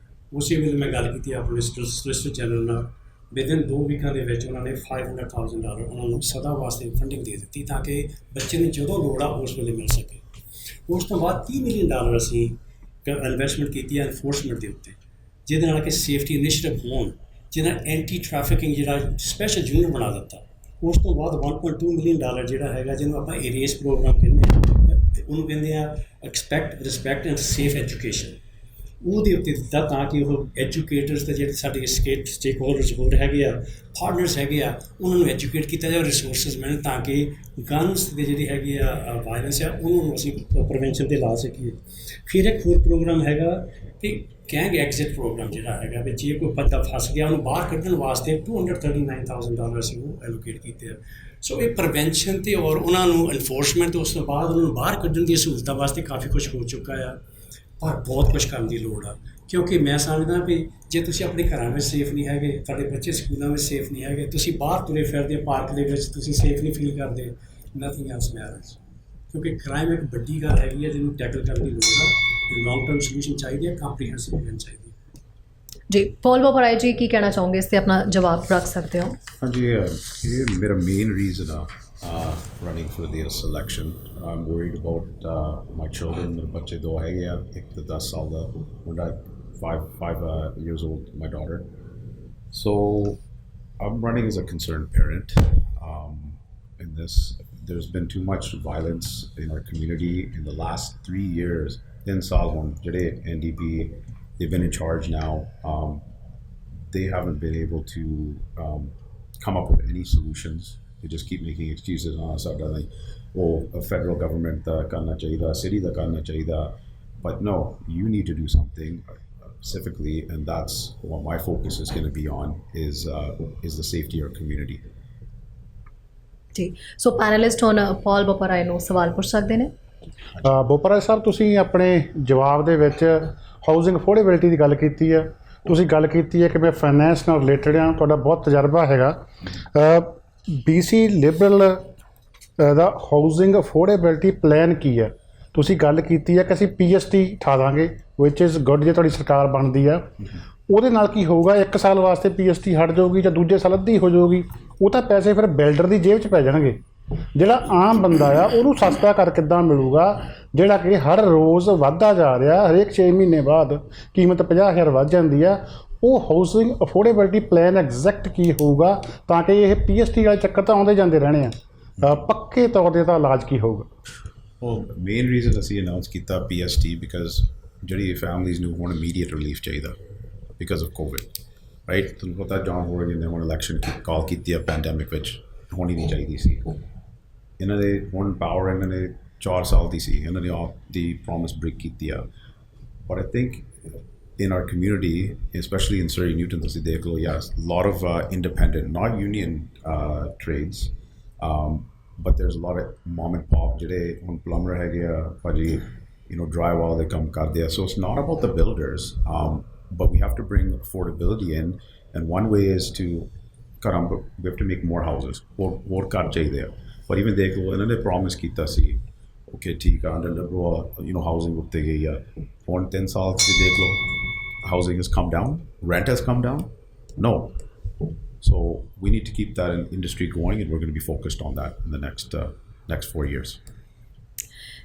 ਉਸੇ ਵੇਲੇ ਮੈਂ ਗੱਲ ਕੀਤੀ ਆਪਣੇ ਸੋਲਿਸਿਟਰ ਜਨਰਲ ਨਾਲ ਵਿਦਿਨ 2 ਵੀਕਾਂ ਦੇ ਵਿੱਚ ਉਹਨਾਂ ਨੇ $500,000 ਉਹਨਾਂ ਨੂੰ ਸਦਾ ਵਾਸਤੇ ਫੰਡਿੰਗ ਦੇ ਦਿੱਤੀ ਤਾਂ ਕਿ ਬੱਚੇ ਨੂੰ ਜਦੋਂ ਲੋੜ ਆ ਉਸ ਵੇਲੇ ਮਿਲ ਸਕੇ ਉਸ ਤੋਂ ਬਾਅਦ $30 million ਅਸੀਂ ਇਨਵੈਸਟਮੈਂਟ ਕੀਤੀ ਹੈ ਐਨਫੋਰਸਮੈਂਟ ਦੇ ਉੱਤੇ ਜਿਹਦੇ ਨਾਲ ਕਿ ਸੇਫਟੀ ਇਨੀਸ਼ੀਏਟਿਵ ਹੋਣ ਜਿਹਦਾ ਐਂਟੀ ਟ੍ਰੈਫਿਕਿੰਗ ਜਿਹੜਾ ਸਪੈਸ਼ਲ ਯੂਨਿਟ ਬਣਾ ਦਿੱਤਾ ਉਸ ਤੋਂ ਬਾਅਦ $1.2 million ਜਿਹੜਾ ਹੈਗਾ ਜਿਹਨੂੰ ਆਪਾਂ ਏਰੇਸ ਪ੍ਰੋਗਰਾਮ ਕਹਿੰਦੇ ਹਾਂ ਉਹਨੂੰ ਕਹਿੰਦੇ ਆ expect respect and safe education ਉਹਦੇ ਉੱਤੇ ਦਿੱਤਾ ਤਾਂ ਕਿ ਉਹ ਐਜੂਕੇਟਰਸ ਅਤੇ ਜਿਹੜੇ ਸਾਡੇ ਸਟੇਕ ਹੋਲਡਰਸ ਹੋਰ ਹੈਗੇ ਆ ਪਾਰਟਨਰਸ ਹੈਗੇ ਆ ਉਹਨਾਂ ਨੂੰ ਐਜੂਕੇਟ ਕੀਤਾ ਜਾਵੇ ਰਿਸੋਰਸਿਸ ਮਿਲਣ ਤਾਂ ਕਿ ਗਨਸ ਦੇ ਜਿਹੜੀ ਹੈਗੀ ਆ ਵਾਇਲੈਂਸ ਆ ਉਹਨੂੰ ਅਸੀਂ ਪ੍ਰੀਵੈਂਸ਼ਨ 'ਤੇ ਲਾ ਸਕੀਏ ਫਿਰ ਇੱਕ ਹੋਰ ਪ੍ਰੋਗਰਾਮ ਹੈਗਾ ਕਿ ਗੈਂਗ ਐਗਜ਼ਿਟ ਪ੍ਰੋਗਰਾਮ ਜਿਹੜਾ ਹੈਗਾ ਵੀ ਜੇ ਕੋਈ ਬੰਦਾ ਫਸ ਗਿਆ ਉਹਨੂੰ ਬਾਹਰ ਕੱਢਣ ਵਾਸਤੇ $239,000 ਅਸੀਂ ਉਹ ਐਲੋਕੇਟ ਕੀਤੇ ਆ ਸੋ ਇਹ ਪ੍ਰੀਵੈਂਸ਼ਨ 'ਤੇ ਔਰ ਉਹਨਾਂ ਨੂੰ ਐਨਫੋਰਸਮੈਂਟ ਉਸ ਤੋਂ ਬਾਅਦ ਉਹਨਾਂ ਨੂੰ ਬਾਹਰ ਕੱਢਣ ਦੀਆਂ ਸਹੂਲਤਾਂ ਵਾਸਤੇ ਕਾਫੀ ਕੁਛ ਹੋ ਚੁੱਕਾ ਆ ਪਰ ਬਹੁਤ ਕੁਛ ਕਰਨ ਦੀ ਲੋੜ ਆ ਕਿਉਂਕਿ ਮੈਂ ਸਮਝਦਾ ਵੀ ਜੇ ਤੁਸੀਂ ਆਪਣੇ ਘਰਾਂ ਵਿੱਚ ਸੇਫ ਨਹੀਂ ਹੈਗੇ ਤੁਹਾਡੇ ਬੱਚੇ ਸਕੂਲਾਂ ਵਿੱਚ ਸੇਫ ਨਹੀਂ ਹੈਗੇ ਤੁਸੀਂ ਬਾਹਰ ਤੁਰੇ ਫਿਰਦੇ ਪਾਰਕ ਦੇ ਵਿੱਚ ਤੁਸੀਂ ਸੇਫ ਨਹੀਂ ਫੀਲ ਕਰਦੇ ਨਥਿੰਗ ਐਲਸ ਮੈਟਰਸ ਕਿਉਂਕਿ ਕ੍ਰਾਈਮ ਇੱਕ ਵੱਡੀ ਗੱਲ ਹੈਗੀ ਹੈ ਜਿਹਨੂੰ ਟੈਕਲ ਕਰਨ ਦੀ ਲੋੜ ਆ ਲੌਂਗ ਟਰਮ ਸੋਲੂਸ਼ਨ ਚਾਹੀਦੀ ਹੈ ਕੰਪਰੀਹੈਂਸਿਵ ਪਲਾਨ ਚਾਹੀਦੀ ਜੀ ਪੌਲ ਬੋਪਰਾਏ ਜੀ ਕੀ ਕਹਿਣਾ ਚਾਹੋਗੇ ਇਸ 'ਤੇ ਆਪਣਾ ਜਵਾਬ ਰੱਖ ਸਕਦੇ ਹੋ ਹਾਂਜੀ ਇਹ ਮੇਰਾ ਮੇਨ ਰੀਜ਼ਨ ਆ running for the election. I'm worried about my children. ਮੇਰੇ ਬੱਚੇ ਦੋ ਹੈਗੇ ਆ ਇੱਕ ਤਾਂ 10 ਸਾਲ ਦਾ ਮੁੰਡਾ 5 years old my daughter so I'm running as a concerned parent in this there's been too much violence in our community in the last 3 years 3 ਸਾਲ ਹੁਣ ਜਿਹੜੇ NDP they've been in charge now they haven't been able to come up with any solutions. They just keep making excuses on ਸਾਡਾ like oh federal government ਦਾ ਕਰਨਾ ਚਾਹੀਦਾ city ਦਾ ਕਰਨਾ ਚਾਹੀਦਾ but no you need to do something specifically and that's what my focus is going to be on is the safety of our community. ਜੀ ਸੋ panellist ਹੁਣ ਪੌਲ ਬੋਪਰਾਏ ਨੂੰ ਸਵਾਲ ਪੁੱਛ ਸਕਦੇ ਨੇ ਬੋਪਰਾਏ ਸਾਹਿਬ ਤੁਸੀਂ ਆਪਣੇ ਜਵਾਬ ਦੇ ਵਿੱਚ ਹਾਊਸਿੰਗ ਅਫੋਰਡੇਬਿਲਟੀ ਦੀ ਗੱਲ ਕੀਤੀ ਹੈ ਤੁਸੀਂ ਗੱਲ ਕੀਤੀ ਹੈ ਕਿ ਮੈਂ ਫਾਈਨੈਂਸ ਨਾਲ ਰਿਲੇਟਡ ਹਾਂ ਤੁਹਾਡਾ ਬਹੁਤ ਤਜਰਬਾ ਹੈਗਾ BC ਲਿਬਰਲ ਦਾ ਹਾਊਸਿੰਗ ਅਫੋਰਡੇਬਿਲਟੀ ਪਲਾਨ ਕੀ ਹੈ ਤੁਸੀਂ ਗੱਲ ਕੀਤੀ ਹੈ ਕਿ ਅਸੀਂ PST ਉਠਾ ਦਾਂਗੇ ਵਿਚ ਇਜ਼ ਗੁੱਡ ਜੇ ਤੁਹਾਡੀ ਸਰਕਾਰ ਬਣਦੀ ਆ ਉਹਦੇ ਨਾਲ ਕੀ ਹੋਊਗਾ 1 ਸਾਲ ਵਾਸਤੇ PST ਹਟ ਜਾਊਗੀ ਜਾਂ ਦੂਜੇ ਸਾਲ ਅੱਧੀ ਹੋ ਜਾਊਗੀ ਉਹ ਤਾਂ ਪੈਸੇ ਫਿਰ ਬਿਲਡਰ ਦੀ ਜੇਬ 'ਚ ਪੈ ਜਾਣਗੇ ਜਿਹੜਾ ਆਮ ਬੰਦਾ ਆ ਉਹਨੂੰ ਸਸਤਾ ਕਰ ਕਿੱਦਾਂ ਮਿਲੂਗਾ ਜਿਹੜਾ ਕਿ ਹਰ ਰੋਜ਼ ਵੱਧਦਾ ਜਾ ਰਿਹਾ ਹਰੇਕ 6 ਮਹੀਨੇ ਬਾਅਦ ਕੀਮਤ 50,000 ਵੱਧ ਜਾਂਦੀ ਆ ਉਹ ਹਾਊਸਿੰਗ ਅਫੋਰਡੇਬਿਲਟੀ ਪਲਾਨ ਐਗਜ਼ੈਕਟ ਕੀ ਹੋਊਗਾ ਤਾਂ ਕਿ ਇਹ PST ਵਾਲੇ ਚੱਕਰ ਤਾਂ ਆਉਂਦੇ ਜਾਂਦੇ ਰਹਿਣੇ ਆ ਪੱਕੇ ਤੌਰ 'ਤੇ ਤਾਂ ਇਲਾਜ ਕੀ ਹੋਊਗਾ ਉਹ ਮੇਨ ਰੀਜ਼ਨ ਅਸੀਂ ਅਨਾਊਂਸ ਕੀਤਾ PST ਬਿਕਾਜ਼ ਜਿਹੜੀ ਫੈਮਲੀਜ਼ ਨੂੰ ਹੁਣ ਇਮੀਡੀਏਟ ਰਿਲੀਫ ਚਾਹੀਦਾ ਬਿਕਾਜ਼ ਆਫ ਕੋਵਿਡ ਰਾਈਟ ਤੁਹਾਨੂੰ ਪਤਾ ਜੌਨ ਹੋਰਗਨ ਨੇ ਹੁਣ ਇਲੈਕਸ਼ਨ ਕਾਲ ਕੀਤੀ ਆ ਪੈਂਡੈਮਿਕ ਵਿੱਚ ਹੋਣੀ ਨਹੀਂ ਚਾਹੀਦੀ ਸੀ ਇਹਨਾਂ ਦੇ ਹੁਣ ਪਾਵਰ ਇਹਨਾਂ ਨੇ 4 ਸਾਲ ਦੀ ਸੀ ਇਹਨਾਂ ਨੇ ਆਪ ਦੀ ਪ੍ਰੋਮਿਸ ਬ੍ਰੇਕ ਕੀਤੀ ਆ but I think in our community, especially in Surrey Newton, ਤੁਸੀਂ ਦੇਖ ਲਓ yes, a lot of independent, not union trades, but there's a lot of mom and pop ਜਿਹੜੇ ਹੁਣ plumber ਹੈਗੇ ਆ ਭਾਜੀ drywall ਦੇ ਕੰਮ ਕਰਦੇ ਆ so it's not about the builders but we have to bring affordability in and one way is to we have to make more houses ਹੋਰ ਘਰ ਚਾਹੀਦੇ ਆ ਪਰ ਇਵਨ ਦੇਖ ਲਓ ਇਹਨਾਂ ਨੇ ਪ੍ਰੋਮਿਸ ਕੀਤਾ ਸੀ ਓਕੇ ਠੀਕ ਆ ਅੰਡਰ ਲਿਬਰਲ ਹਾਊਸਿੰਗ ਉੱਤੇ ਗਈ ਆ ਹੁਣ 3 ਸਾਲ 'ਚ ਦੇਖ ਲਓ housing has come down rent has come down no so we need to keep that industry going and we're going to be focused on that in the next 4 years.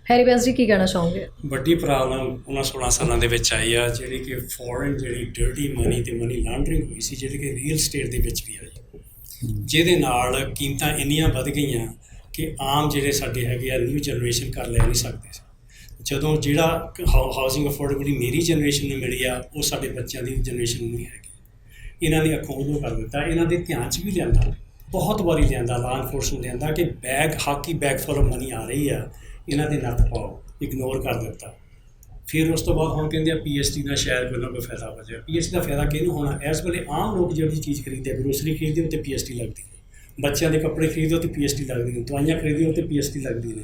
Harry Bains ਜੀ ਕੀ ਕਹਿਣਾ ਚਾਹੋਗੇ? ਵੱਡੀ ਪ੍ਰੋਬਲਮ ਉਹਨਾਂ 16 ਸਾਲਾਂ ਦੇ ਵਿੱਚ ਆਈ ਆ ਜਿਹੜੀ ਕਿ ਫੋਰਨ ਜਿਹੜੀ ਡਰਟੀ ਮਨੀ ਤੇ ਮਨੀ ਲਾਂਡਰਿੰਗ ਹੋਈ ਸੀ ਜਿਹੜੀ ਕਿ ਰੀਅਲ ਸਟੇਟ ਦੇ ਵਿੱਚ ਵੀ ਆਈ ਜਿਹਦੇ ਨਾਲ ਕੀਮਤਾਂ ਇੰਨੀਆਂ ਵੱਧ ਗਈਆਂ ਕਿ ਆਮ ਜਿਹੜੇ ਸਾਡੇ ਹੈਗੇ ਆ ਨਿਊ ਜਨਰੇਸ਼ਨ ਕਰ ਲੈ ਨਹੀਂ ਸਕਦੇ ਸੀ। ਜਦੋਂ ਜਿਹੜਾ ਹਾਊਸਿੰਗ ਅਫੋਰਡੇਬਿਲਿਟੀ ਮੇਰੀ ਜਨਰੇਸ਼ਨ ਨੂੰ ਮਿਲੀ ਆ ਉਹ ਸਾਡੇ ਬੱਚਿਆਂ ਦੀ ਜਨਰੇਸ਼ਨ ਨੂੰ ਨਹੀਂ ਹੈਗੀ। ਇਹਨਾਂ ਨੇ ਅੱਖੋਂ ਉਦੋਂ ਕਰ ਦਿੱਤਾ ਇਹਨਾਂ ਦੇ ਧਿਆਨ 'ਚ ਵੀ ਲਿਆਂਦਾ ਬਹੁਤ ਵਾਰੀ ਲਿਆਂਦਾ ਲਾ ਇਨਫੋਰਸਮੈਂਟ ਲਿਆਂਦਾ ਕਿ hockey bag full of money ਆ ਰਹੀ ਆ ਇਹਨਾਂ ਦੇ ਨੱਥ ਪਾਓ ਇਗਨੋਰ ਕਰ ਦਿੱਤਾ। ਫਿਰ ਉਸ ਤੋਂ ਬਾਅਦ ਹੁਣ ਕਹਿੰਦੇ ਆ PST ਦਾ ਸ਼ਾਇਦ ਕੋਈ ਨਾ ਕੋਈ ਫਾਇਦਾ ਬਚਿਆ। PST ਦਾ ਫਾਇਦਾ ਕਿਹਨੂੰ ਹੋਣਾ? ਇਸ ਵੇਲੇ ਆਮ ਲੋਕ ਜਿਹੜੀ ਚੀਜ਼ ਖਰੀਦਦੇ ਗਰੋਸਰੀ ਖਰੀਦਦੇ ਉਹ 'ਤੇ PST ਲੱਗਦੀ ਹੈ, ਬੱਚਿਆਂ ਦੇ ਕੱਪੜੇ ਖਰੀਦਦੇ ਉਹ 'ਤੇ PST ਲੱਗਦੀ ਨੇ, ਦਵਾਈਆਂ ਖਰੀਦਦੇ ਉਹ 'ਤੇ PST ਲੱਗਦੀ ਨੇ।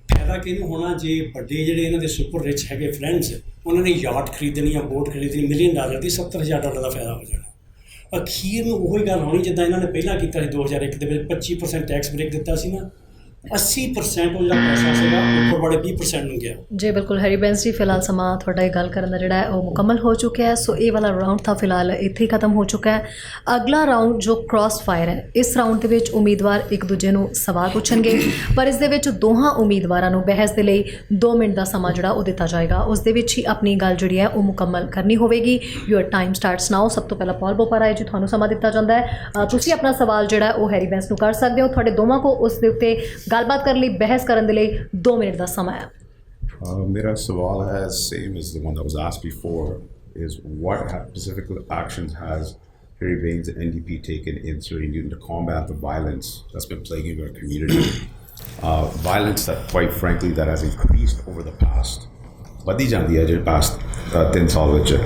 ਫਾਇਦਾ ਕਿਹਨੂੰ ਹੋਣਾ? ਜੇ ਵੱਡੇ ਜਿਹੜੇ ਇਹਨਾਂ ਦੇ ਸੁਪਰ ਰਿਚ ਹੈਗੇ ਫਰੈਂਡਸ ਉਹਨਾਂ ਨੇ ਯਾਟ ਖਰੀਦਣੀ ਜਾਂ ਬੋਟ ਖਰੀਦਣੀ $1 ਮਿਲੀਅਨ ਦੀ $70,000 ਦਾ ਫਾਇਦਾ ਹੋ ਜਾਣਾ। ਅਖੀਰ ਨੂੰ ਉਹੀ ਗੱਲ ਹੋਣੀ ਜਿੱਦਾਂ ਇਹਨਾਂ ਨੇ ਪਹਿਲਾਂ ਕੀਤਾ ਸੀ 2001 ਦੇ ਵਿੱਚ 25% ਟੈਕਸ ਬ੍ਰੇਕ ਦਿੱਤਾ ਸੀ ਨਾ 80% ਉਹ ਜਿਹੜਾ ਪੈਸਾ ਸੀਗਾ ਉੱਪਰ ਬੜੇ 20% ਨੂੰ ਗਿਆ। ਜੀ ਬਿਲਕੁਲ ਹੈਰੀ ਬੈਂਸ ਜੀ ਫਿਲਹਾਲ ਸਮਾਂ ਤੁਹਾਡਾ ਇਹ ਗੱਲ ਕਰਨ ਦਾ ਜਿਹੜਾ ਹੈ ਉਹ ਮੁਕੰਮਲ ਹੋ ਚੁੱਕਿਆ ਹੈ। ਸੋ ਇਹ ਵਾਲਾ ਰਾਊਂਡ ਤਾਂ ਫਿਲਹਾਲ ਇੱਥੇ ਹੀ ਖਤਮ ਹੋ ਚੁੱਕਾ ਹੈ। ਅਗਲਾ ਰਾਊਂਡ ਜੋ ਕ੍ਰਾਸ ਫਾਇਰ ਹੈ ਇਸ ਰਾਊਂਡ ਦੇ ਵਿੱਚ ਉਮੀਦਵਾਰ ਇੱਕ ਦੂਜੇ ਨੂੰ ਸਵਾਲ ਪੁੱਛਣਗੇ ਪਰ ਇਸ ਦੇ ਵਿੱਚ ਦੋਹਾਂ ਉਮੀਦਵਾਰਾਂ ਨੂੰ ਬਹਿਸ ਦੇ ਲਈ 2 ਮਿੰਟ ਦਾ ਸਮਾਂ ਜਿਹੜਾ ਉਹ ਦਿੱਤਾ ਜਾਏਗਾ। ਉਸ ਦੇ ਵਿੱਚ ਹੀ ਆਪਣੀ ਗੱਲ ਜਿਹੜੀ ਹੈ ਉਹ ਮੁਕੰਮਲ ਕਰਨੀ ਹੋਵੇਗੀ। ਯੂਅਰ ਟਾਈਮ ਸਟਾਰਟਸ ਨਾਓ। ਸਭ ਤੋਂ ਪਹਿਲਾਂ ਪੌਲ ਬੋਪਰ ਆਏ ਜੀ ਤੁਹਾਨੂੰ ਸਮਾਂ ਦਿੱਤਾ ਜਾਂਦਾ ਹੈ। ਤੁਸੀਂ ਆਪਣਾ ਸਵਾਲ ਜਿਹੜਾ ਉਹ ਹੈਰੀ ਬੈਂਸ ਨੂੰ ਕਰ ਸਕਦੇ ਹੋ। ਤੁਹਾਡੇ ਦੋਵਾਂ ਕੋ ਉਸ ਦੇ ਉੱਤੇ ਗੱਲਬਾਤ ਕਰਨ ਲਈ ਬਹਿਸ ਕਰਨ ਦੇ ਲਈ 2 ਮਿੰਟ ਦਾ ਸਮਾਂ ਹੈ। ਮੇਰਾ ਸਵਾਲ ਹੈ same as the one that was asked before is what specific actions has Harry Bains and NDP taken in Surrey Newton to combat the violence that's been plaguing our community? Violence that quite frankly that has increased over the past ਵਧੀ ਜਾਂਦੀ ਹੈ ਜਿਹੜੇ past 3 ਸਾਲ ਵਿੱਚ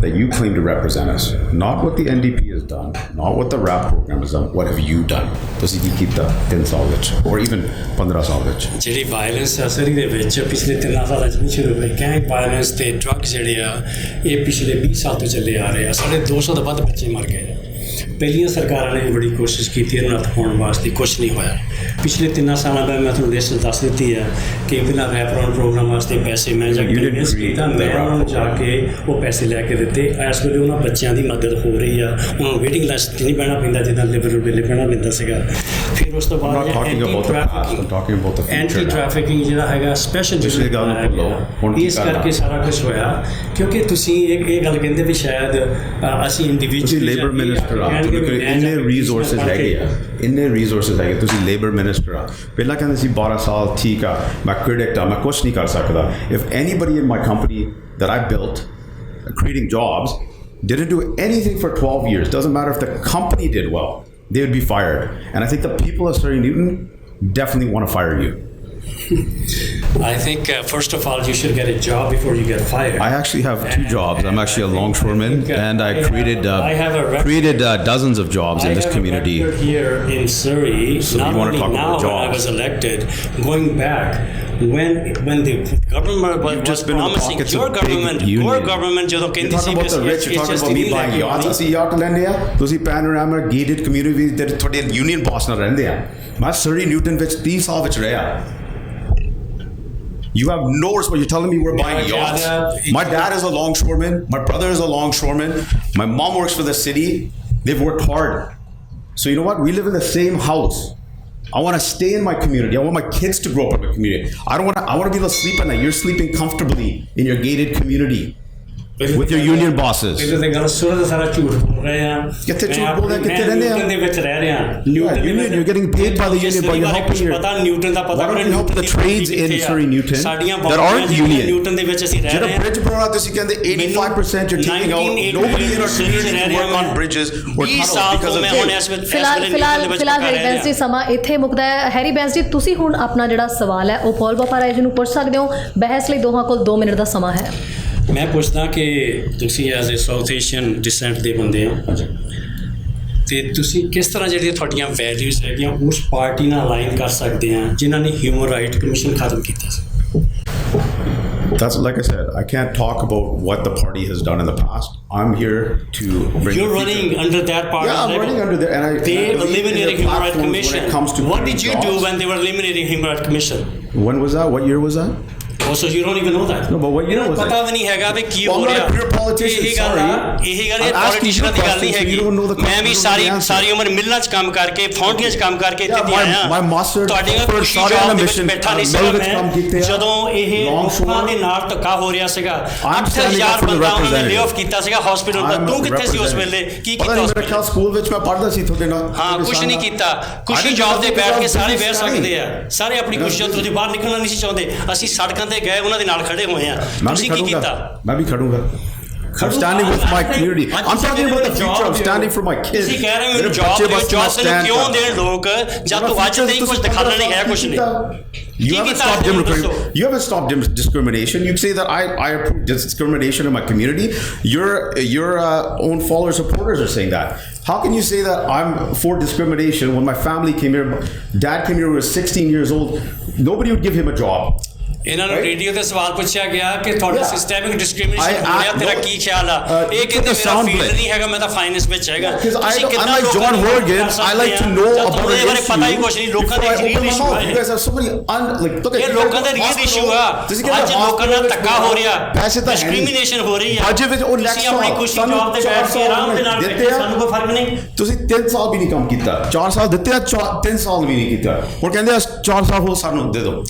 that you claim to represent us, not what the NDP has done, not what the RAP program has done, what have you done? ਤੁਸੀਂ ਕੀ ਕੀਤਾ 3 ਸਾਲ ਵਿੱਚ or even 15 ਸਾਲ ਵਿੱਚ? ਜਿਹੜੀ ਵਾਇਲੈਂਸ ਆ ਸਰੀ ਦੇ ਵਿੱਚ ਪਿਛਲੇ 3 ਸਾਲਾਂ 'ਚ ਨਹੀਂ ਸ਼ੁਰੂ ਹੋਈ। ਗੈਂਗ ਵਾਇਲੈਂਸ ਤੇ ਡਰੱਗ ਜਿਹੜੇ ਆ ਇਹ ਪਿਛਲੇ 20 ਸਾਲ ਤੋਂ ਚੱਲੇ ਆ ਰਹੇ ਆ। ਸਾਡੇ 200 ਤੋਂ ਵੱਧ ਬੱਚੇ ਮਰ ਗਏ। ਪਹਿਲੀਆਂ ਸਰਕਾਰਾਂ ਨੇ ਵੀ ਬੜੀ ਕੋਸ਼ਿਸ਼ ਕੀਤੀ ਇਹਨੂੰ ਹੱਥ ਪਾਉਣ ਵਾਸਤੇ, ਕੁਛ ਨਹੀਂ ਹੋਇਆ। ਪਿਛਲੇ 3 ਸਾਲਾਂ ਦਾ ਮੈਂ ਤੁਹਾਨੂੰ ਲਿਸਟ ਦੱਸ ਦਿੱਤੀ ਹੈ ਕਿ ਬਿਨਾਂ ਰੈਪਰੋਨ ਪ੍ਰੋਗਰਾਮ ਵਾਸਤੇ ਪੈਸੇ ਮੈਂ ਜਾ ਕੇ ਇਨਵੈਸਟ ਕੀਤਾ, ਮੈਂ ਉਹਨਾਂ ਨੂੰ ਜਾ ਕੇ ਉਹ ਪੈਸੇ ਲੈ ਕੇ ਦਿੱਤੇ। ਇਸ ਵੇਲੇ ਉਹਨਾਂ ਬੱਚਿਆਂ ਦੀ ਮਦਦ ਹੋ ਰਹੀ ਆ, ਉਹਨਾਂ ਨੂੰ ਵੇਟਿੰਗ ਲਿਸਟ 'ਚ ਨਹੀਂ ਬਹਿਣਾ ਪੈਂਦਾ ਜਿੱਦਾਂ ਲਿਬਰਲ ਵੇਲੇ ਬਹਿਣਾ ਪੈਂਦਾ ਸੀਗਾ। ਫਿਰ ਉਸ ਤੋਂ ਬਾਅਦ ਐਂਟੀ ਟ੍ਰੈਫਿਕਿੰਗ ਜਿਹੜਾ ਹੈਗਾ ਸਪੈਸ਼ਲ ਇਸ ਕਰਕੇ ਸਾਰਾ ਕੁਛ ਹੋਇਆ ਕਿਉਂਕਿ ਤੁਸੀਂ ਇਹ ਗੱਲ ਕਹਿੰਦੇ ਵੀ ਸ਼ਾਇਦ ਅਸੀਂ ਇੰਡੀਵਿਜੂਅਲ ਲੇਬਰ ਮਿਨਿਸਟਰ ਆ ਇੰਨੇ ਰਿਸੋਰਸਿਸ ਹੈਗੇ ਆ ਤੁਸੀਂ ਲੇਬਰ ਮਿਨਿਸਟਰ ਆ। ਪਹਿਲਾਂ ਕਹਿੰਦੇ ਸੀ 12 ਸਾਲ ਠੀਕ ਆ ਮੈਂ ਕ੍ਰੈਡਿਟ ਆ ਮੈਂ ਕੁਛ ਨਹੀਂ ਕਰ ਸਕਦਾ। If anybody in my company that I built creating jobs didn't do anything for 12 years, doesn't matter if the company did well, they would be fired. And I think the people of Surrey Newton definitely want to fire you. I think first of all you should get a job before you get fired. I actually have 2 jobs. I'm actually a longshoreman and I created dozens of jobs in this community. Here in Surrey, so not you want to talk now about jobs. when I was elected, going back when the government was promising your government ਜਦੋਂ ਕਹਿੰਦੀ ਸੀ about the rich, you're talking about me buying yachts. ਅਸੀਂ yacht ਲੈਂਦੇ ਆ ਤੁਸੀਂ panorama gated community ਦੇ ਤੁਹਾਡੇ union boss ਨਾਲ ਰਹਿੰਦੇ ਆ। ਮੈਂ Surrey Newton ਵਿੱਚ 30 ਸਾਲ ਵਿੱਚ ਰਿਹਾ। You have no response. You're telling me we're buying yachts? My dad is a longshoreman. My brother is a longshoreman. My mom works for the city. They've worked hard. So you know what? We live in the same house. I want to stay in my community. I want my kids to grow up in my community. I want to be able to sleep at night. You're sleeping comfortably in your gated community. With your union bosses. ਇਹ ਤਾਂ ਗੱਲ ਸੁਣ ਸਾਰਾ ਝੂਠ ਬੋਲ ਰਹੇ ਆ। ਕਿੱਥੇ ਝੂਠ ਬੋਲਦਾ ਕਿੱਥੇ ਰਹਿੰਦੇ ਆ? ਨਿਊਟਨ ਦੇ ਵਿੱਚ ਰਹਿ ਰਹੇ ਆ। Union, you're getting paid by the union, but you're helping your. ਪਤਾ ਨਿਊਟਨ ਦਾ ਪਤਾ Why don't you help the trades in Surrey Newton that aren't union? Newton ਦੇ ਵਿੱਚ ਅਸੀਂ ਰਹਿ ਰਹੇ ਜਿਹੜਾ ਆ। bridge ਬਣਾਉਣਾ ਤੁਸੀਂ ਕਹਿੰਦੇ 85% you're taking out. Nobody in our community can work on bridges or tunnels because of ਫਿਲਹਾਲ ਹੈਰੀ ਬੈਂਸ ਜੀ ਸਮਾਂ ਇੱਥੇ ਮੁੱਕਦਾ ਹੈ। ਹੈਰੀ ਬੈਂਸ ਜੀ ਤੁਸੀਂ ਹੁਣ ਆਪਣਾ ਜਿਹੜਾ ਸਵਾਲ ਹੈ ਉਹ ਪੌਲ ਬੋਪਰ ਆਏ ਜੀ ਨੂੰ ਪੁੱਛ ਸਕਦੇ ਹੋ। ਬਹਿਸ ਲਈ ਦੋਹਾਂ ਕੋਲ 2 ਮਿੰਟ ਦਾ ਸਮਾਂ ਹੈ। ਮੈਂ ਪੁੱਛਦਾ ਕਿ ਤੁਸੀਂ as a south Asian dissent ਦੇ ਬੰਦੇ ਹੋ ਅਤੇ ਤੁਸੀਂ ਕਿਸ ਤਰ੍ਹਾਂ ਜਿਹੜੀਆਂ ਤੁਹਾਡੀਆਂ ਵੈਲਿਊਜ਼ ਹੈਗੀਆਂ ਉਸ ਪਾਰਟੀ ਨਾਲ ਅਲਾਈਨ ਕਰ ਸਕਦੇ ਆ ਜਿਨ੍ਹਾਂ ਨੇ ਹਿਊਮਨ ਰਾਈਟ ਕਮਿਸ਼ਨ ਖਤਮ ਕੀਤਾ ਸੀ? That's like I said, I can't talk about what the party has done in the past. I'm here to bring. You're the running future. under that party. Yeah, I'm running under there, and I. They and I believe in eliminated their Human Rights platforms Commission. When it comes to What did you do jobs. when they were eliminating Human Rights Commission? When was that? What year was that? Oh, so you don't even know that. No, but what year was ਪਤਾ it? ਵੀ ਨਹੀਂ ਹੈਗਾ ਵੀ ਕੀ Well, ਹੋ I'm not ਰਿਹਾ a career politician, ਇਹ ਗੱਲ ਆ sorry. ਇਹ ਗੱਲ I'm asking ਪੋਲੀਟੀਸ਼ੀਅਨਾਂ you ਦੀ ਗੱਲ ਨਹੀਂ questions, so ਹੈਗੀ you don't know the ਮੈਂ ਵੀ question, sorry you don't know the ਸਾਰੀ ਉਮਰ ਮਿਲਣਾ ਚ ਕੰਮ ਕਰਕੇ ਫੌਂਟੀਆਂ ਚ ਕੰਮ ਕਰਕੇ ਇੱਥੇ ਦੀ ਆਇਆ my master ਤੁਹਾਡੀਆਂ for ਖੁਸ਼ੀ ਸਾਰਿਆਂ ਜੌਬ ਦਾ ਦੇ ਵਿੱਚ mission, ਬੈਠਾ ਨਹੀਂ ਮਿਲ ਸੀਗਾ ਵਿੱਚ ਕੰਮ ਕੀਤੇ ਮੈਂ ਆ। ਜਦੋਂ ਇਹ ਲੋਕਾਂ ਦੇ ਨਾਲ ਧੱਕਾ ਹੋ ਰਿਹਾ ਸੀਗਾ I'm standing 8000 up for the ਬੰਦਾ ਉਹਨਾਂ ਨੇ representative. ਲੇ ਆਫ ਕੀਤਾ ਸੀਗਾ ਹਸਪੀਟਲ ਦਾ I'm ਤੂੰ a ਕਿੱਥੇ ਸੀ ਉਸ ਵੇਲੇ representative. ਕੀ ਪਤਾ ਕੀਤਾ ਨਹੀਂ ਉਸ ਮੇਰੇ ਖਿਆਲ ਵੇਲੇ ਸਕੂਲ ਵਿੱਚ ਮੈਂ ਪੜ੍ਹਦਾ ਸੀ ਤੁਹਾਡੇ ਨਾਲ ਹਾਂ ਕੁਛ ਨਹੀਂ ਕੀਤਾ ਖੁਸ਼ੀ ਜੌਬ ਤੇ ਬੈਠ ਕੇ ਸਾਰੇ ਬਹਿ ਸਕਦੇ ਆ ਸਾਰੇ ਆਪਣੀ ਖੁਸ਼ੀ ਤੋਂ ਬਾਹਰ ਨਿਕਲਣਾ ਨਹੀਂ ਸੀ ਚਾਹੁੰਦੇ ਅਸੀਂ ਸੜਕਾਂ ਤੇ ਗਏ ਉਹਨਾਂ ਦੇ ਨਾਲ ਖੜੇ ਹੋਏ ਆ ਤੁਸੀਂ ਕੀ ਕੀਤਾ ਮੈਂ ਵੀ ਖੜੂੰਗਾ I'm standing with my community. I'm talking about the future. I'm standing for my kids. ਤੁਸੀਂ ਕਹਿ ਰਹੇ ਹੋ ਮੇਰੇ ਜੌਬ ਬੱਚੇ ਦਿਓ ਵਾਸਤੇ ਜੌਬ ਮੈਂ ਤੈਨੂੰ stand ਕਿਉਂ ਕਰ- ਦੇਣ ਲੋਕ ਜਦ ਤੂੰ ਅੱਜ ਤੇ ਕੁਝ ਦਿਖਾਣਾ ਨਹੀਂ ਹੈ ਕੁਝ ਨਹੀਂ You haven't ਕੀਤਾ stopped ਮੈਨੂੰ ਦੱਸੋ। You haven't stopped discrimination. You say that I approve discrimination in my community. Your own followers, supporters are saying that. How can you say that I'm for discrimination when my family came here? Dad came here when he was 16 years old. Nobody would give him a job. ਇਹਨਾਂ ਨੂੰ radio ਤੇ ਸਵਾਲ ਪੁੱਛਿਆ ਗਿਆ ਕਿ ਤੁਹਾਡਾ Yeah. Systemic discrimination ਹੋ ਰਿਹਾ ਤੇਰਾ ਕੀ ਖਿਆਲ ਆ ਇਹ ਕਹਿੰਦੇ ਮੇਰਾ sound ਫੀਲਡ bite. ਨਹੀਂ ਹੈਗਾ ਮੈਂ ਤਾਂ ਫਾਈਨੈਂਸ ਵਿੱਚ ਹੈਗਾ Because ਤੁਸੀਂ ਕਿੰਨਾ unlike ਲੋਕਾਂ John ਨੂੰ Horgan, ਕਰ ਸਕਦੇ I like to ਆ? know ਜਦ about ਤੁਹਾਨੂੰ an ਇਹਦੇ ਬਾਰੇ ਪਤਾ ਹੀ issue ਕੁਛ ਨਹੀਂ ਲੋਕਾਂ before I ਦੇ open real my issue mouth. You guys have so many look at ਇਹ ਲੋਕਾਂ ਦਾ ਰੀਅਲ ਇਸ਼ੂ ਆ ਅੱਜ ਲੋਕਾਂ ਨਾਲ ਧੱਕਾ ਹੋ ਰਿਹਾ ਪੈਸੇ ਤਾਂ ਡਿਸਕ੍ਰਿਮੀਨੇਸ਼ਨ ਹੋ ਰਹੀ ਆ ਅੱਜ ਵਿੱਚ ਉਹ ਤੁਸੀਂ next ਆਪਣੀ ਸਾਲ ਖੁਸ਼ੀ ਸਾਨੂੰ ਜੌਬ ਤੇ ਬੈਠ ਕੇ ਆਰਾਮ ਦੇ ਨਾਲ ਦਿੱਤੇ ਬੈਠੇ ਆ। ਸਾਨੂੰ ਕੋਈ ਫਰਕ ਨਹੀਂ ਤੁਸੀਂ 3 ਸਾਲ ਵੀ ਨਹੀਂ ਕੰਮ ਕੀਤਾ 4 ਸਾਲ ਦਿੱਤੇ ਆ 3 ਸਾਲ ਵੀ ਨਹੀਂ ਕੀਤਾ ਹੁਣ ਕਹਿੰਦੇ ਆ 4 ਸਾਲ ਹੋਰ ਸਾਨੂੰ ਦੇ ਦਿਓ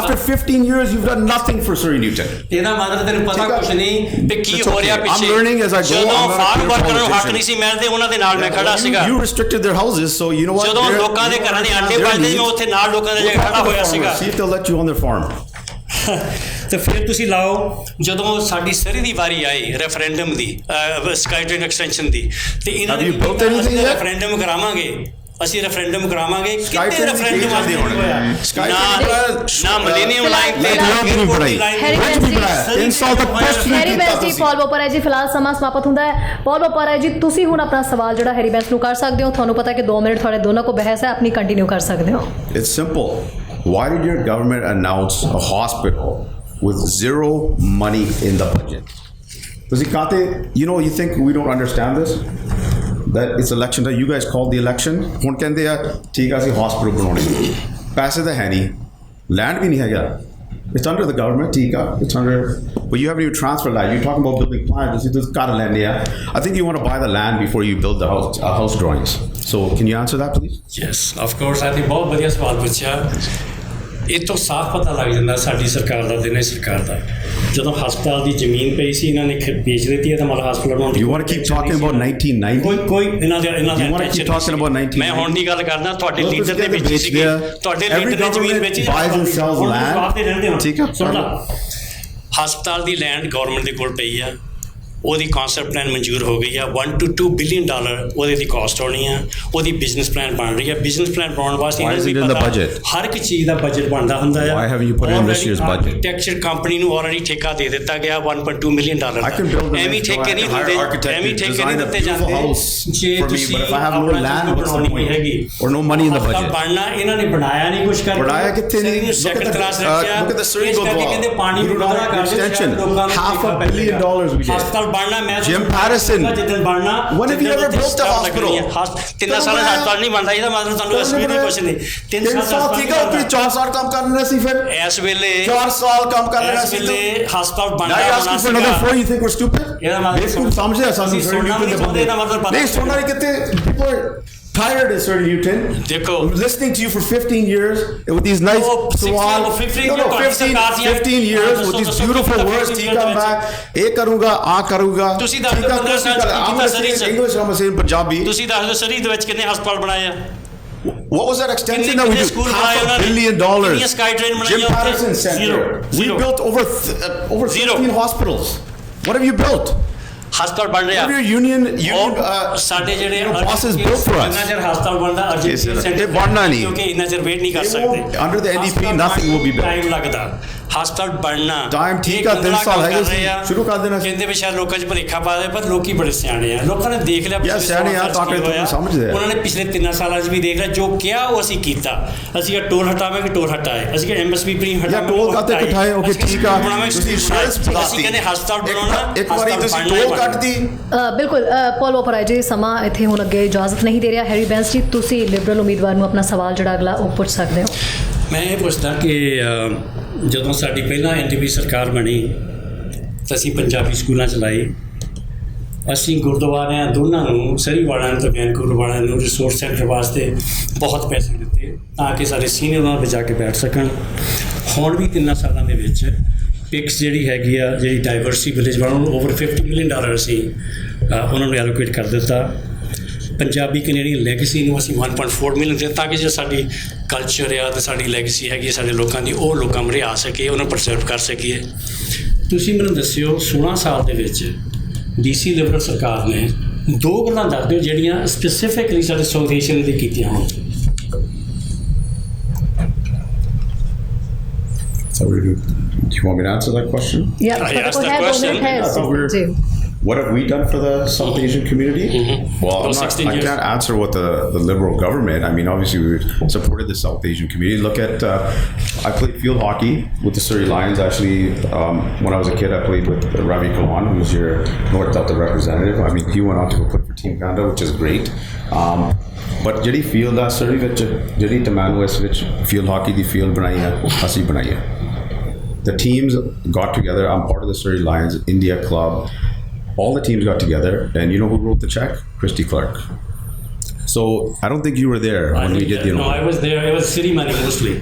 after 15 years you've done nothing for Surrey Newton ਇਹਦਾ ਮਤਲਬ ਤੈਨੂੰ ਪਤਾ ਕੁਛ ਨਹੀਂ ਕਿ ਕੀ It's ਹੋ ਰਿਹਾ okay. ਪਿੱਛੇ I'm learning as I go. ਜਦੋਂ I'm not a farm career ਵਰਕਰਾਂ ਨੂੰ ਹੱਕ politician. ਨਹੀਂ ਸੀ ਮਿਲਦੇ ਉਹਨਾਂ ਦੇ ਨਾਲ ਮੈਂ ਖੜਾ ਸੀਗਾ You restricted their houses so you know what ਜਦੋਂ They're- ਲੋਕਾਂ ਦੇ you ਘਰਾਂ ਦੇ understand ਆਂਡੇ their ਵੱਜਦੇ ਸੀ ਮੈਂ needs. ਉੱਥੇ ਨਾਲ ਲੋਕਾਂ ਦੇ ਜਗ੍ਹਾ ਖੜਾ ਹੋਇਆ ਸੀਗਾ See if they'll let you on their farm. ਤੇ ਫਿਰ ਤੁਸੀਂ ਲਾਓ ਜਦੋਂ ਸਾਡੀ ਸਰੀ ਦੀ ਵਾਰੀ ਆਈ ਰੈਫਰੈਂਡਮ ਦੀ ਸਕਾਈ ਟ੍ਰੇਨ ਐਕਸਟੈਂਸ਼ਨ ਦੀ ਤੇ ਇਹਨਾਂ Have ਨੇ you built anything yet? Referendum ਕਰਾਵਾਂਗੇ ਅਸੀਂ ਰੈਫਰੈਂਡਮ ਕਰਾਵਾਂਗੇ ਕਿਤੇ Train ਦੀ ਰੈਫਰੈਂਡਮ ਕੀ ਵਾਸਤੇ ਹੋਣੀ? ਹੋਇਆ Sky ਨਾ ਮਿਲੇਨੀਅਮ ਲਾਈਨ ਤੇ ਫਿਲਹਾਲ ਨਾ ਨਹੀਂ ਬਣਾਈ। ਹੈਰੀ Bridge ਵੀ ਬਣਾਇਆ 3 ਸਾਲ ਤੱਕ ਕੁਛ ਨਹੀਂ ਹੈਰੀ ਕੀਤਾ ਬੈਂਸ ਜੀ ਤੁਸੀਂ ਪੌਲ ਬੋਪਰਾ ਜੀ ਫਿਲਹਾਲ ਸਮਾਂ ਸਮਾਪਤ ਹੁੰਦਾ ਹੈ ਪੌਲ ਬੋਪਰਾ ਜੀ ਤੁਸੀਂ ਹੁਣ ਆਪਣਾ ਸਵਾਲ ਜਿਹੜਾ ਹੈਰੀ ਬੈਂਸ ਨੂੰ ਕਰ ਸਕਦੇ ਹੋ ਤੁਹਾਨੂੰ ਪਤਾ ਕਿ 2 ਮਿੰਟ ਤੁਹਾਡੇ ਦੋਨੋਂ ਕੋ ਬਹਿਸ ਹੈ ਆਪਣੀ ਕੰਟੀਨਿਊ ਕਰ ਸਕਦੇ ਹੋ It's simple. Why did your government announce a hospital with zero money in the budget? ਤੁਸੀਂ ਕਾਤੇ you think we don't understand this? That it's election time. You guys called the election. ਹੁਣ ਕਹਿੰਦੇ ਆ ਠੀਕ ਆ ਅਸੀਂ ਹਸਪੀਟਲ ਬਣਾਉਣੇ ਪੈਸੇ ਤਾਂ ਹੈ ਨਹੀਂ ਲੈਂਡ ਵੀ ਨਹੀਂ ਹੈਗਾ It's under the government, ਠੀਕ ਆ it's under but you haven't even transferred land. You're talking about building plans. ਤੁਸੀਂ ਘਰ ਲੈਣੇ ਆ I think you want to buy the land before you build the house drawings. So can you answer that please? Yes of course I think ਬਹੁਤ ਵਧੀਆ ਸਵਾਲ ਪੁੱਛਿਆ ਇਹ ਤੋਂ ਸਾਫ਼ ਪਤਾ ਲੱਗ ਜਾਂਦਾ ਸਾਡੀ ਸਰਕਾਰ ਦਾ ਦਿਨ ਹੈ ਸਰਕਾਰ ਦਾ ਜਦੋਂ ਹਸਪਤਾਲ ਦੀ ਜ਼ਮੀਨ ਪਈ ਸੀ ਇਹਨਾਂ ਨੇ ਵੇਚ ਦਿੱਤੀ ਹੈ ਤਾਂ ਮਤਲਬ ਹਸਪਤਾਲ ਬਣਾਉਣ ਦੀ You want to keep talking about 1990? ਕੋਈ ਇਹਨਾਂ ਦੇ You wanna keep talking about 1990? ਮੈਂ ਹੁਣ ਦੀ ਗੱਲ ਕਰਦਾ ਤੁਹਾਡੇ Look, ਲੀਡਰ ਨੇ look at the ਵੇਚੀ beach ਸੀਗੀ there. ਤੁਹਾਡੇ Every ਲੀਡਰ ਨੇ ਜ਼ਮੀਨ government ਵੇਚੀ buys and sells land. ਠੀਕ ਠੀਕ ਆ। ਸੁਣ ਲਾ ਹਸਪਤਾਲ ਦੀ ਲੈਂਡ ਗਵਰਨਮੈਂਟ ਦੇ ਕੋਲ ਪਈ ਆ ਉਹਦੀ ਕਨਸੈਪਟ ਪਲਾਨ ਮਨਜ਼ੂਰ ਹੋ ਗਈ ਆ 1 to 2 ਬਿਲੀਅਨ ਡਾਲਰ ਉਹਦੇ ਦੀ ਕਾਸਟ ਹੋਣੀ ਆ ਉਹਦੀ ਬਿਜ਼ਨਸ ਪਲਾਨ ਬਣ ਰਹੀ ਆ ਬਿਜ਼ਨਸ ਪਲਾਨ ਬਣਾਉਣ ਵਾਸਤੇ Why is it in the budget? ਹਰ ਇੱਕ ਚੀਜ਼ ਦਾ ਬਜਟ ਬਣਦਾ ਹੁੰਦਾ ਆ Why haven't you put it in this year's budget? Architecture company ਨੂੰ ਆਲਰੇਡੀ ਠੇਕਾ ਦੇ ਦਿੱਤਾ ਗਿਆ 1.2 million dollar I can build ਐਵੇਂ an ਠੇਕੇ ਨਹੀਂ hire ਦਿੰਦੇ architect ਐਵੇਂ to ਠੇਕੇ ਨਹੀਂ design a ਦਿੱਤੇ beautiful ਜਾਂਦੇ house ਜੇ for me, ਤੁਸੀਂ but if I have no ਆਪਣਾ land, what's the ਬਣਾਉਣੀ point? ਹੈਗੀ Or no money in the budget? ਬਣਨਾ ਇਹਨਾਂ ਨੇ ਬਣਾਇਆ ਨਹੀਂ ਕੁਝ ਕਰਕੇ ਬਣਾਇਆ ਕਿੱਥੇ ਨਹੀਂ? ਸੈਕਟਰ ਤਰਾਸ ਰੱਖਿਆ Look at the Surrey ਇਸ ਕਰਕੇ Gurdwara. ਕਹਿੰਦੇ ਪਾਣੀ ਨੂੰ ਬਦਲਾ ਕਰ ਦਿਓ Extension. $500 million we get. ਹਸਪਤਾਲ ਬਣਨਾ ਮੈਂ Jim Patterson. ਜਿੱਦਣ ਬਣਨਾ When have you ever built a hospital? 3 ਸਾਲਾਂ ਦਾ ਹਸਪਤਾਲ ਨਹੀਂ ਬਣਦਾ ਇਹਦਾ ਮਤਲਬ ਤੁਹਾਨੂੰ ਅਸਲੀ ਨਹੀਂ ਕੁਝ ਨਹੀਂ 3 ਸਾਲ ਠੀਕ ਆ ਕਿ 4 ਸਾਲ ਕੰਮ ਕਰ ਲੈਣਾ ਸੀ ਫਿਰ ਇਸ ਵੇਲੇ 4 ਸਾਲ ਕੰਮ ਕਰ ਲੈਣਾ ਇਸ ਸੀ ਵੇਲੇ ਹਸਪਤਾਲ Now ਬਣਦਾ you're asking for another 4, you think we're stupid? ਇਹਦਾ ਮਤਲਬ ਬੇਵਕੂਫ ਸਮਝਿਆ ਸਾਨੂੰ ਅਸੀਂ Surrey ਸੁਣਨਾ Newton ਨਹੀਂ ਦੇ ਚਾਹੁੰਦੇ, ਇਹਦਾ ਮਤਲਬ ਪਤਾ ਨਹੀਂ ਸੁਣਨਾ ਨਹੀਂ ਕਿਤੇ people are tired of Surrey Newton. ਦੇਖੋ Listening to you for 15 years with these nice sawal. 15 years with these beautiful words. He come back. ਇਹ ਕਰੂੰਗਾ ਆ ਕਰੂੰਗਾ ਤੁਸੀਂ ਦੱਸ ਦਿਓ 15 ਸਾਲ ਚ ਕੀ ਕੀਤਾ ਸਰੀ ਚ English I'm saying Punjabi. ਤੁਸੀਂ ਦੱਸ ਦਿਓ ਸਰੀ ਦੇ ਵਿੱਚ ਕਿੰਨੇ ਹਸਪਤਾਲ ਬਣਾਏ ਆ What was that extension that we ਕਿੰਨੇ did? ਸਕੂਲ ਬਣਾਏ ਉਹਨਾਂ $500 ਨੇ million. ਕਿੰਨੀਆਂ ਸਕਾਈ ਟ੍ਰੇਨ ਬਣਾਈਆਂ Jim Patterson Center. We built over 15 hospitals. What have you built? ਹਸਪਤਾਲ ਬਣ ਰਿਹਾ What have your union ਸਾਡੇ ਜਿਹੜੇ bosses built for us? ਇੰਨਾ ਚਿਰ ਹਸਪਤਾਲ ਬਣਦਾ Yes, ਅਰਜੈਂਟੀਨਾ sir. ਸੈਂਟਰ ਇਹ ਬਣਨਾ ਨਹੀਂ। ਕਿਉਂਕਿ ਇੰਨਾ ਚਿਰ ਵੇਟ ਨਹੀਂ ਕਰ They ਸਕਦੇ won't- under the NDP, nothing will be built. Time ਲੱਗਦਾ ਹਸਪਤਾਲ ਬਣਨਾ Time ਠੀਕ ਇਹ ਆ, 3 ਗੰਦਲਾ ਸਾਲ ਕੰਮ ਹੈਗੇ ਕਰ ਰਹੇ ਸੀ, ਆ। ਸ਼ੁਰੂ ਕਰ ਦੇਣਾ ਸੀ। ਕਹਿੰਦੇ ਵੀ ਸ਼ਾਇਦ ਲੋਕਾਂ 'ਚ ਭੁਲੇਖਾ ਪਾ ਦੇ, ਪਰ ਲੋਕੀ ਬੜੇ ਸਿਆਣੇ ਆ, ਲੋਕਾਂ ਨੇ ਦੇਖ ਲਿਆ ਪਿਛਲੇ ਸਿਆਣੇ ਆ, 16 ਤਾਂ ਕਿ ਕੀ ਹੋਇਆ। ਸਮਝਦੇ ਆ। ਉਹਨਾਂ ਨੇ ਪਿਛਲੇ 3 ਸਾਲਾਂ 'ਚ ਵੀ ਦੇਖ ਲਿਆ, ਜੋ ਕਿਹਾ ਉਹ ਅਸੀਂ ਕੀਤਾ। ਅਸੀਂ ਇਹ ਟੋਲ ਹਟਾਵਾਂਗੇ, ਟੋਲ ਹਟਾਏ। ਅਸੀਂ ਕਿ ਐਮਐਸਪੀ ਪ੍ਰੀ ਹਟਾਵਾਂਗੇ, ਟੋਲ ਕਾਹਤੇ ਹਟਾਏ। ਘਟਾਏ? ਓਕੇ, ਅਸੀਂ ਠੀਕ ਆ। ਬਣਾਵਾਂਗੇ, ਤੁਸੀਂ ਬਣਾਏ। sales ਵਧਾਤੀ। ਅਸੀਂ ਕਹਿੰਦੇ ਹਸਪਤਾਲ ਬਣਾਉਣਾ, ਇੱਕ ਵਾਰੀ ਤੁਸੀਂ ਹਸਪਤਾਲ ਟੋਲ ਬਣਨਾ। ਕੱਟਦੀ। ਬਿਲਕੁਲ ਪੌਲ ਵੋਪਰਾਏ ਜੀ, ਸਮਾਂ ਇੱਥੇ ਹੁਣ ਅੱਗੇ ਇਜਾਜ਼ਤ ਨਹੀਂ ਦੇ ਰਿਹਾ। ਹੈਰੀ ਬੈਂਸ ਜੀ, ਤੁਸੀਂ ਲਿਬਰਲ ਉਮੀਦਵਾਰ ਨੂੰ ਆਪਣਾ ਸਵਾਲ ਜਿਹੜਾ ਅਗਲਾ ਉਹ ਪੁੱਛ ਸਕਦੇ ਹੋ। ਮੈਂ ਇਹ ਪੁੱਛਦਾ ਕਿ ਜਦੋਂ ਸਾਡੀ ਪਹਿਲਾਂ ਐਨਡੀਪੀ ਸਰਕਾਰ ਬਣੀ ਤਾਂ ਅਸੀਂ ਪੰਜਾਬੀ ਸਕੂਲਾਂ ਚਲਾਏ। ਅਸੀਂ ਗੁਰਦੁਆਰਿਆਂ ਦੋਨਾਂ ਨੂੰ, ਸਰੀ ਵਾਲਿਆਂ ਨੂੰ ਤੇ ਵੈਨਕੂਵਰ ਵਾਲਿਆਂ ਨੂੰ ਰਿਸੋਰਸ ਸੈਂਟਰ ਵਾਸਤੇ ਬਹੁਤ ਪੈਸੇ ਦਿੱਤੇ ਤਾਂ ਕਿ ਸਾਡੇ ਸੀਨੀਅਰ ਉਹਨਾਂ ਵਿੱਚ ਜਾ ਕੇ ਬੈਠ ਸਕਣ। ਹੁਣ ਵੀ 3 ਸਾਲਾਂ ਦੇ ਵਿੱਚ ਪਿਕਸ ਜਿਹੜੀ ਹੈਗੀ ਆ, ਜਿਹੜੀ ਡਾਈਵਰਸਿਟੀ ਵਿਲੇਜ ਵਾਲਿਆਂ ਨੂੰ ਓਵਰ $50 ਮਿਲੀਅਨ ਅਸੀਂ ਉਹਨਾਂ ਨੂੰ ਐਲੋਕੇਟ ਕਰ ਦਿੱਤਾ। ਪੰਜਾਬੀ ਕੈਨੇਡੀਅਨ ਲੈਗੇਸੀ ਨੂੰ ਅਸੀਂ 1.4 ਮਿਲੀਅਨ ਦਿੱਤਾ ਤਾਂ ਕਿ ਜੇ ਸਾਡੀ ਕਲਚਰ ਆ ਅਤੇ ਸਾਡੀ ਲੈਗੇਸੀ ਹੈਗੀ ਸਾਡੇ ਲੋਕਾਂ ਦੀ, ਉਹ ਲੋਕਾਂ ਮਰੇ ਆ ਸਕੇ, ਉਹਨੂੰ ਪ੍ਰਜ਼ਰਵ ਕਰ ਸਕੀਏ। ਤੁਸੀਂ ਮੈਨੂੰ ਦੱਸਿਓ 16 ਸਾਲ ਦੇ ਵਿੱਚ BC ਲਿਬਰਲ ਸਰਕਾਰ ਨੇ 2 ਗੱਲਾਂ ਦੱਸ ਦਿਓ ਜਿਹੜੀਆਂ ਸਪੈਸੀਫਿਕਲੀ ਸਾਡੇ ਸਾਊਥ ਏਸ਼ੀਅਨ ਲਈ ਕੀਤੀਆਂ ਹੋਣ। So do you want me to answer that question? Yeah, I ਤੁਹਾਡੇ asked ਕੋਲ that ਹੈ 2 question. ਮਿੰਟ ਹੈ I thought we were- ਜੀ। What have we done for the South Asian community? Well, Those 16 I years. can't answer what the Liberal government. I mean, obviously we supported the South Asian community. Look at, I played field hockey with the Surrey Lions. Actually, when I was a kid, I played with Ravi Kawan, who's your North Delta representative. I mean, he went on to go play for Team Canada, which is great. But ਜਿਹੜੀ field ਆ Surrey ਵਿੱਚ, ਜਿਹੜੀ Taman West ਵਿੱਚ field hockey ਦੀ field ਬਣਾਈ ਹੈ, ਅਸੀਂ ਬਣਾਈ ਹੈ. The teams got together. I'm part of the Surrey Lions India Club. All the teams got together, and you know who wrote the check? Christy Clark. So I don't think you were there when we did the. No, I was there. It was city money mostly.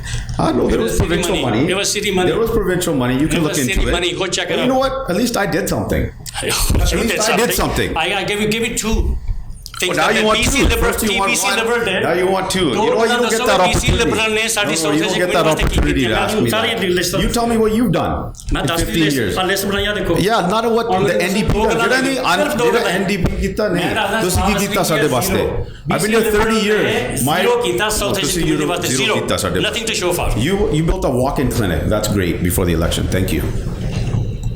Ah, no, there It was was city provincial money. money. It was city money. There was provincial money. You can It look was into city it. money. Go check it But out. You know what? At least I did something. At least I did something. I give you 2 things. Well, now that you want BC 2. Liberal, First you want TBC 1. Liberal did. Now you want 2. Don't You know what? You don't get that BC opportunity. Liberal ne saadi No, South you don't Asian get that community ki opportunity to ਕੀਤੀ ask me sorry that. list You tell me what you've done ਮੈਂ in 10 15 years. List ਬਣਾਇਆ ਦੇਖੋ। Yeah, not what the NDP ਦਾ ਜਿਹੜਾ ਨਹੀਂ ਜਿਹੜਾ NDP ਕੀਤਾ ਨਹੀਂ, ਤੁਸੀਂ ਕੀ ਕੀਤਾ ਸਾਡੇ ਵਾਸਤੇ? I've been here 30 years. Zero ਕੀਤਾ South Asian ਤੁਸੀਂ community ਵਾਸਤੇ, zero ਕੀਤਾ ਸਾਡੇ nothing to show for. You built a walk-in clinic. That's great before the election. Thank you.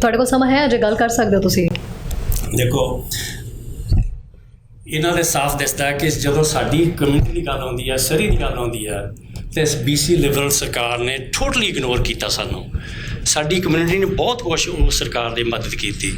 ਤੁਹਾਡੇ ਕੋਲ ਸਮਾਂ ਹੈ, ਜੇ ਗੱਲ ਕਰ ਸਕਦੇ ਹੋ ਤੁਸੀਂ। ਦੇਖੋ ਇਹਨਾਂ ਦੇ ਸਾਫ਼ ਦਿਸਦਾ ਕਿ ਜਦੋਂ ਸਾਡੀ ਕਮਿਊਨਿਟੀ ਦੀ ਗੱਲ ਆਉਂਦੀ ਹੈ, ਸਰੀ ਦੀ ਗੱਲ ਆਉਂਦੀ ਹੈ, ਤੇ BC ਲਿਬਰਲ ਸਰਕਾਰ ਨੇ ਟੋਟਲੀ ਇਗਨੋਰ ਕੀਤਾ ਸਾਨੂੰ। ਸਾਡੀ ਕਮਿਊਨਿਟੀ ਨੇ ਬਹੁਤ ਕੁਛ ਉਸ ਸਰਕਾਰ ਦੀ ਮਦਦ ਕੀਤੀ।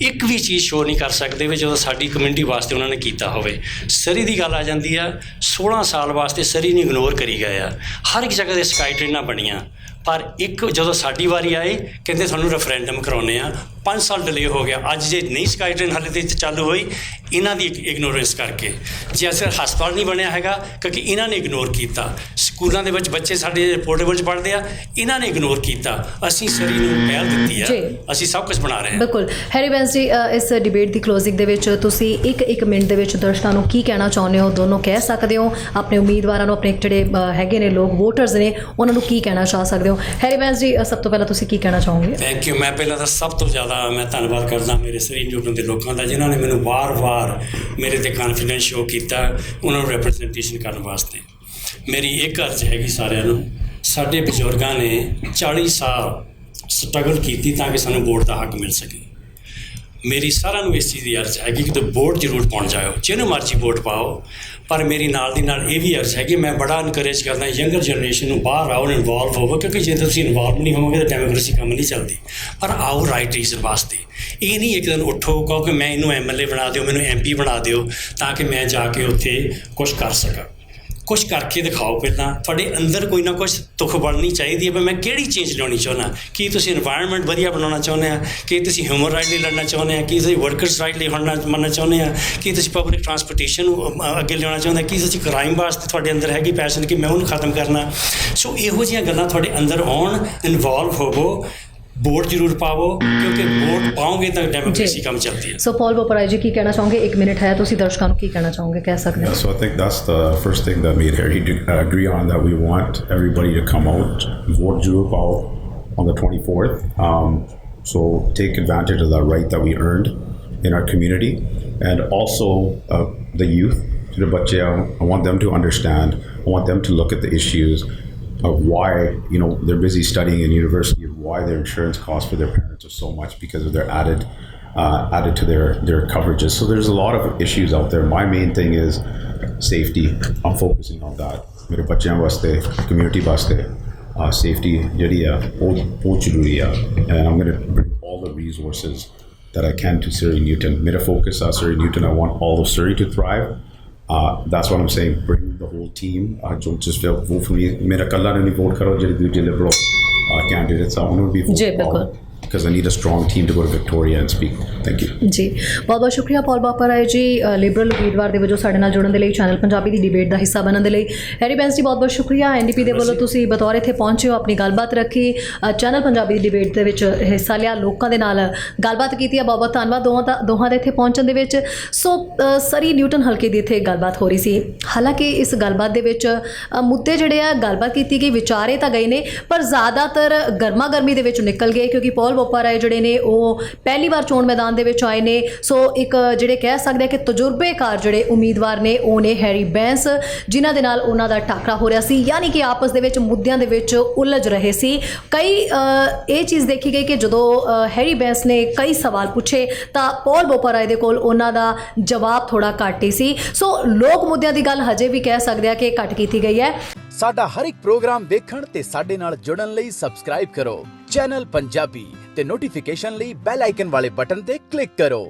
ਇੱਕ ਵੀ ਚੀਜ਼ ਸ਼ੋਅ ਨਹੀਂ ਕਰ ਸਕਦੇ ਵੀ ਜਦੋਂ ਸਾਡੀ ਕਮਿਊਨਿਟੀ ਵਾਸਤੇ ਉਹਨਾਂ ਨੇ ਕੀਤਾ ਹੋਵੇ। ਸਰੀ ਦੀ ਗੱਲ ਆ ਜਾਂਦੀ ਆ, 16 ਸਾਲ ਵਾਸਤੇ ਸਰੀ ਨੂੰ ਇਗਨੋਰ ਕਰੀ ਗਏ ਆ। ਹਰ ਇੱਕ ਜਗ੍ਹਾ 'ਤੇ ਸਕਾਈ ਟ੍ਰੇਨਾਂ ਬਣੀਆਂ, ਪਰ ਇੱਕ ਜਦੋਂ ਸਾਡੀ ਵਾਰੀ ਆਈ ਕਹਿੰਦੇ ਤੁਹਾਨੂੰ ਰੈਫਰੈਂਡਮ ਕਰਾਉਂਦੇ ਆ। 5 ਸਾਲ ਡਿਲੇ ਹੋ ਗਿਆ। ਅੱਜ ਜੇ ਨਹੀਂ ਸਕਾਈ ਟ੍ਰੇਨ ਹਾਲੇ ਤੇ ਚਾਲੂ ਹੋਈ, ਇਹਨਾਂ ਦੀ ਇਗਨੋਰੈਂਸ ਕਰਕੇ। ਜੇ ਅਸਰ ਹਸਪਤਾਲ ਨਹੀਂ ਬਣਿਆ ਹੈਗਾ ਕਿਉਂਕਿ ਇਹਨਾਂ ਨੇ ਇਗਨੋਰ ਕੀਤਾ। ਸਕੂਲਾਂ ਦੇ ਵਿੱਚ ਬੱਚੇ ਸਾਡੇ ਪੋਰਟੇਬਲ 'ਚ ਪੜ੍ਹਦੇ ਆ, ਇਹਨਾਂ ਨੇ ਇਗਨੋਰ ਕੀਤਾ। ਅਸੀਂ ਸਰੀ ਨੂੰ ਪਹਿਲ ਦਿੱਤੀ ਆ, ਅਸੀਂ ਸਭ ਕੁਝ ਬਣਾ ਰਹੇ ਹਾਂ। ਬਿਲਕੁਲ। ਹੈਰੀ ਬੈਂਸ ਜੀ, ਇਸ ਡਿਬੇਟ ਦੀ ਕਲੋਜ਼ਿੰਗ ਦੇ ਵਿੱਚ ਤੁਸੀਂ ਇੱਕ ਮਿੰਟ ਦੇ ਵਿੱਚ ਦਰਸ਼ਕਾਂ ਨੂੰ ਕੀ ਕਹਿਣਾ ਚਾਹੁੰਦੇ ਹੋ? ਦੋਨੋਂ ਕਹਿ ਸਕਦੇ ਹੋ, ਆਪਣੇ ਉਮੀਦਵਾਰਾਂ ਨੂੰ, ਆਪਣੇ ਜਿਹੜੇ ਹੈਗੇ ਨੇ ਲੋਕ ਵੋਟਰਸ ਨੇ, ਉਹਨਾਂ ਨੂੰ ਕੀ ਕਹਿਣਾ ਚਾਹ ਸਕਦੇ ਹੋ? ਹੈਰੀ ਬੈਂਸ ਜੀ, ਸਭ ਤੋਂ ਪਹਿਲਾਂ ਤੁਸੀਂ ਕੀ ਕਹਿਣਾ ਚਾਹੋਗੇ? Thank you. ਮੈਂ ਪਹਿਲਾਂ ਤਾਂ ਸਭ ਤੋਂ ਜ਼ਿਆਦਾ ਮੈਂ ਧੰਨਵਾਦ ਕਰਦਾ ਮੇਰੇ ਸਰੀ ਨਿਊਟਨ ਦੇ ਲੋਕਾਂ ਦਾ, ਜਿਨ੍ਹਾਂ ਨੇ ਮੈਨੂੰ ਵਾਰ-ਵਾਰ ਮੇਰੇ 'ਤੇ ਕਾਨਫੀਡੈਂਸ ਸ਼ੋਅ ਕੀਤਾ ਉਹਨਾਂ ਨੂੰ ਰਿਪਰੈਜ਼ੈਂਟੇਸ਼ਨ ਕਰਨ ਵਾਸਤੇ। ਮੇਰੀ ਇੱਕ ਅਰਜ਼ ਹੈਗੀ ਸਾਰਿਆਂ ਨੂੰ, ਸਾਡੇ ਬਜ਼ੁਰਗਾਂ ਨੇ 40 ਸਾਲ ਸਟਰਗਲ ਕੀਤੀ ਤਾਂ ਕਿ ਸਾਨੂੰ ਵੋਟ ਦਾ ਹੱਕ ਮਿਲ ਸਕੇ। ਮੇਰੀ ਸਾਰਿਆਂ ਨੂੰ ਇਸ ਚੀਜ਼ ਦੀ ਅਰਜ਼ ਹੈਗੀ ਕਿ ਤੁਸੀਂ ਵੋਟ ਜ਼ਰੂਰ ਪਾਉਣ ਜਾਓ, ਜਿਹਨੂੰ ਮਰਜ਼ੀ ਵੋਟ ਪਾਓ। ਪਰ ਮੇਰੀ ਨਾਲ ਦੀ ਨਾਲ ਇਹ ਵੀ ਅਰਜ਼ ਹੈ ਕਿ ਮੈਂ ਬੜਾ ਇਨਕਰੇਜ ਕਰਦਾ ਯੰਗਰ ਜਨਰੇਸ਼ਨ ਨੂੰ ਬਾਹਰ ਆਓ, ਇਨਵੋਲਵ ਹੋਵੋ, ਕਿਉਂਕਿ ਜੇ ਤੁਸੀਂ ਇਨਵੋਲਵ ਨਹੀਂ ਹੋਵੋਗੇ ਤਾਂ ਡੈਮੋਕ੍ਰੇਸੀ ਕੰਮ ਨਹੀਂ ਚੱਲਦੀ। ਪਰ ਆਓ ਰਾਈਟ ਰੀਜ਼ਨ ਵਾਸਤੇ। ਇਹ ਨਹੀਂ ਇੱਕ ਦਿਨ ਉੱਠੋ ਕਹੋ ਕਿ ਮੈਂ ਇਹਨੂੰ MLA ਬਣਾ ਦਿਓ, ਮੈਨੂੰ MP ਬਣਾ ਦਿਓ ਤਾਂ ਕਿ ਮੈਂ ਜਾ ਕੇ ਉੱਥੇ ਕੁਛ ਕਰ ਸਕਾਂ। ਕੁਛ ਕਰਕੇ ਦਿਖਾਓ। ਪਹਿਲਾਂ ਤੁਹਾਡੇ ਅੰਦਰ ਕੋਈ ਨਾ ਕੁਛ ਤੁਖ ਬਣਨੀ ਚਾਹੀਦੀ ਹੈ ਵੀ ਮੈਂ ਕਿਹੜੀ ਚੇਂਜ ਲਿਆਉਣੀ ਚਾਹੁੰਦਾ। ਕੀ ਤੁਸੀਂ ਇਨਵਾਇਰਨਮੈਂਟ ਵਧੀਆ ਬਣਾਉਣਾ ਚਾਹੁੰਦੇ ਆ? ਕੀ ਤੁਸੀਂ ਹਿਊਮਨ ਰਾਈਟ ਲਈ ਲੜਨਾ ਚਾਹੁੰਦੇ ਆ? ਕੀ ਤੁਸੀਂ ਵਰਕਰਸ ਰਾਈਟ ਲਈ ਮੰਨਣਾ ਚਾਹੁੰਦੇ ਆ? ਕੀ ਤੁਸੀਂ ਪਬਲਿਕ ਟਰਾਂਸਪੋਰਟੇਸ਼ਨ ਨੂੰ ਅੱਗੇ ਲਿਆਉਣਾ ਚਾਹੁੰਦੇ? ਕੀ ਤੁਸੀਂ ਕ੍ਰਾਈਮ ਵਾਸਤੇ ਤੁਹਾਡੇ ਅੰਦਰ ਹੈਗੀ ਪੈਸ਼ਨ ਕਿ ਮੈਂ ਉਹਨੂੰ ਖਤਮ ਕਰਨਾ? ਸੋ ਇਹੋ ਜਿਹੀਆਂ ਗੱਲਾਂ ਤੁਹਾਡੇ ਅੰਦਰ ਆਉਣ, ਇਨਵੋਲਵ ਹੋਵੋ, ਵੋਟ ਜ਼ਰੂਰ ਪਾਵੋ, ਕਿਉਂਕਿ ਵੋਟ ਪਾਓਗੇ ਤਾਂ ਡੈਮੋਕ੍ਰੇਸੀ ਕੰਮ ਚੱਲਦੀ ਹੈ। ਸੋ ਪੌਲ ਵੋਪਰਾਏ ਜੀ, ਕੀ ਕਹਿਣਾ ਚਾਹੋਗੇ? 1 ਮਿੰਟ ਹੈ, ਤੁਸੀਂ ਦਰਸ਼ਕਾਂ ਨੂੰ ਕੀ ਕਹਿਣਾ ਚਾਹੋਗੇ, ਕਹਿ ਸਕਦੇ ਹੋ? So I think that's the first thing that me and Harry agree on, that we want everybody to come out, vote Jurupao on the 24th. So take advantage of that right that we earned in our community, and also the youth, the bache, I want them to understand. I want them to look at the issues of why they're busy studying in University of why their insurance costs for their parents are so much because of their added to their coverages. So there's a lot of issues out there. My main thing is safety. I'm focusing on that. मेरे बच्चों वास्ते, community वास्ते, safety ਜਿਹੜੀ ਆ ਉਹ ਜ਼ਰੂਰੀ ਆ. And I'm going to bring all the resources that I can to Surrey Newton. ਮੇਰਾ focus ਆ Surrey Newton. I want all of Surrey to thrive. That's what I'm saying. Bring the whole team. Don't just vote for me. मेरा कल्ला नहीं vote करो ਜਿਹੜੇ ਦੂਜੇ liberal candidates ਆ ਉਹਨਾਂ ਨੂੰ ਵੀ जी vote बिल्कुल पाओ. Because I need a strong team to go to Victoria and speak. Thank you. ਜੀ ਬਹੁਤ ਬਹੁਤ ਸ਼ੁਕਰੀਆ ਪੌਲ ਬਾਪਾ ਰਾਏ ਜੀ ਲਿਬਰਲ ਉਮੀਦਵਾਰ ਦੇ ਵਜੋਂ ਸਾਡੇ ਨਾਲ ਜੁੜਨ ਦੇ ਲਈ ਚੈਨਲ ਪੰਜਾਬੀ ਦੀ ਡਿਬੇਟ ਦਾ ਹਿੱਸਾ ਬਣਨ ਦੇ ਲਈ ਹੈਰੀ ਬੈਂਸ ਜੀ ਬਹੁਤ ਬਹੁਤ ਸ਼ੁਕਰੀਆ ਐਨਡੀਪੀ ਦੇ ਵੱਲੋਂ ਤੁਸੀਂ ਬਤੌਰ ਇੱਥੇ ਪਹੁੰਚੇ ਹੋ ਆਪਣੀ ਗੱਲਬਾਤ ਰੱਖੀ ਚੈਨਲ ਪੰਜਾਬੀ ਦੀ ਡਿਬੇਟ ਦੇ ਵਿੱਚ ਹਿੱਸਾ ਲਿਆ ਲੋਕਾਂ ਦੇ ਨਾਲ ਗੱਲਬਾਤ ਕੀਤੀ ਹੈ ਬਹੁਤ ਬਹੁਤ ਧੰਨਵਾਦ ਦੋਹਾਂ ਦੇ ਇੱਥੇ ਪਹੁੰਚਣ ਦੇ ਵਿੱਚ ਸੋ ਸਰੀ ਨਿਊਟਨ ਹਲਕੇ ਦੀ ਇੱਥੇ ਗੱਲਬਾਤ ਹੋ ਰਹੀ ਸੀ ਹਾਲਾਂਕਿ ਇਸ ਗੱਲਬਾਤ ਦੇ ਵਿੱਚ ਮੁੱਦੇ ਜਿਹੜੇ ਆ ਗੱਲਬਾਤ ਕੀਤੀ ਗਈ ਵਿਚਾਰੇ ਤਾਂ ਗਏ ਨੇ ਪਰ ਜ਼ਿਆਦਾਤਰ ਗਰਮਾ ਗਰਮੀ ਦੇ ਵਿੱਚ ਨਿਕਲ ਗਏ ਕਿਉਂਕਿ ਪੌਲ ਬਾਪਾ ਰਾਏ ਜਿਹੜੇ ਨੇ ਉਹ ਪਹਿਲੀ ਵਾਰ ਚੋਣ ਮੈਦਾਨ ਦੇ ਵਿੱਚ ਆਏ ਨੇ ਸੋ ਇੱਕ ਜਿਹੜੇ ਕਹਿ ਸਕਦੇ ਆ ਕਿ ਤਜਰਬੇਕਾਰ ਜਿਹੜੇ ਉਮੀਦਵਾਰ ਨੇ ਉਹ ਨੇ ਹੈਰੀ ਬੈਂਸ ਜਿਨ੍ਹਾਂ ਦੇ ਨਾਲ ਉਹਨਾਂ ਦਾ ਟਾਕਰਾ ਹੋ ਰਿਹਾ ਸੀ ਯਾਨੀ ਕਿ ਆਪਸ ਦੇ ਵਿੱਚ ਮੁੱਦਿਆਂ ਦੇ ਵਿੱਚ ਉਲਝ ਰਹੇ ਸੀ ਕਈ ਇਹ ਚੀਜ਼ ਦੇਖੀ ਗਈ ਕਿ ਜਦੋਂ ਹੈਰੀ ਬੈਂਸ ਨੇ ਕਈ ਸਵਾਲ ਪੁੱਛੇ ਤਾਂ ਪੌਲ ਬਾਪਾ ਰਾਏ ਦੇ ਕੋਲ ਉਹਨਾਂ ਦਾ ਜਵਾਬ ਥੋੜਾ ਘੱਟ ਹੀ ਸੀ ਸੋ ਲੋਕ ਮੁੱਦਿਆਂ ਦੀ ਗੱਲ ਹਜੇ ਵੀ ਕਹਿ ਸਕਦੇ ਆ ਕਿ ਘੱਟ ਕੀਤੀ ਗਈ ਹੈ ਸਾਡਾ ਹਰ ਇੱਕ ਪ੍ਰੋਗਰਾਮ ਦੇਖਣ ਤੇ ਸਾਡੇ ਨਾਲ ਜੁੜਨ ਲਈ ਸਬਸਕ੍ਰਾਈਬ ਕਰੋ ਚੈਨਲ ਪੰਜਾਬੀ ਤੇ ਨੋਟੀਫਿਕੇਸ਼ਨ ਲਈ ਬੈਲ ਆਈਕਨ ਵਾਲੇ ਬਟਨ ਤੇ ਕਲਿੱਕ ਕਰੋ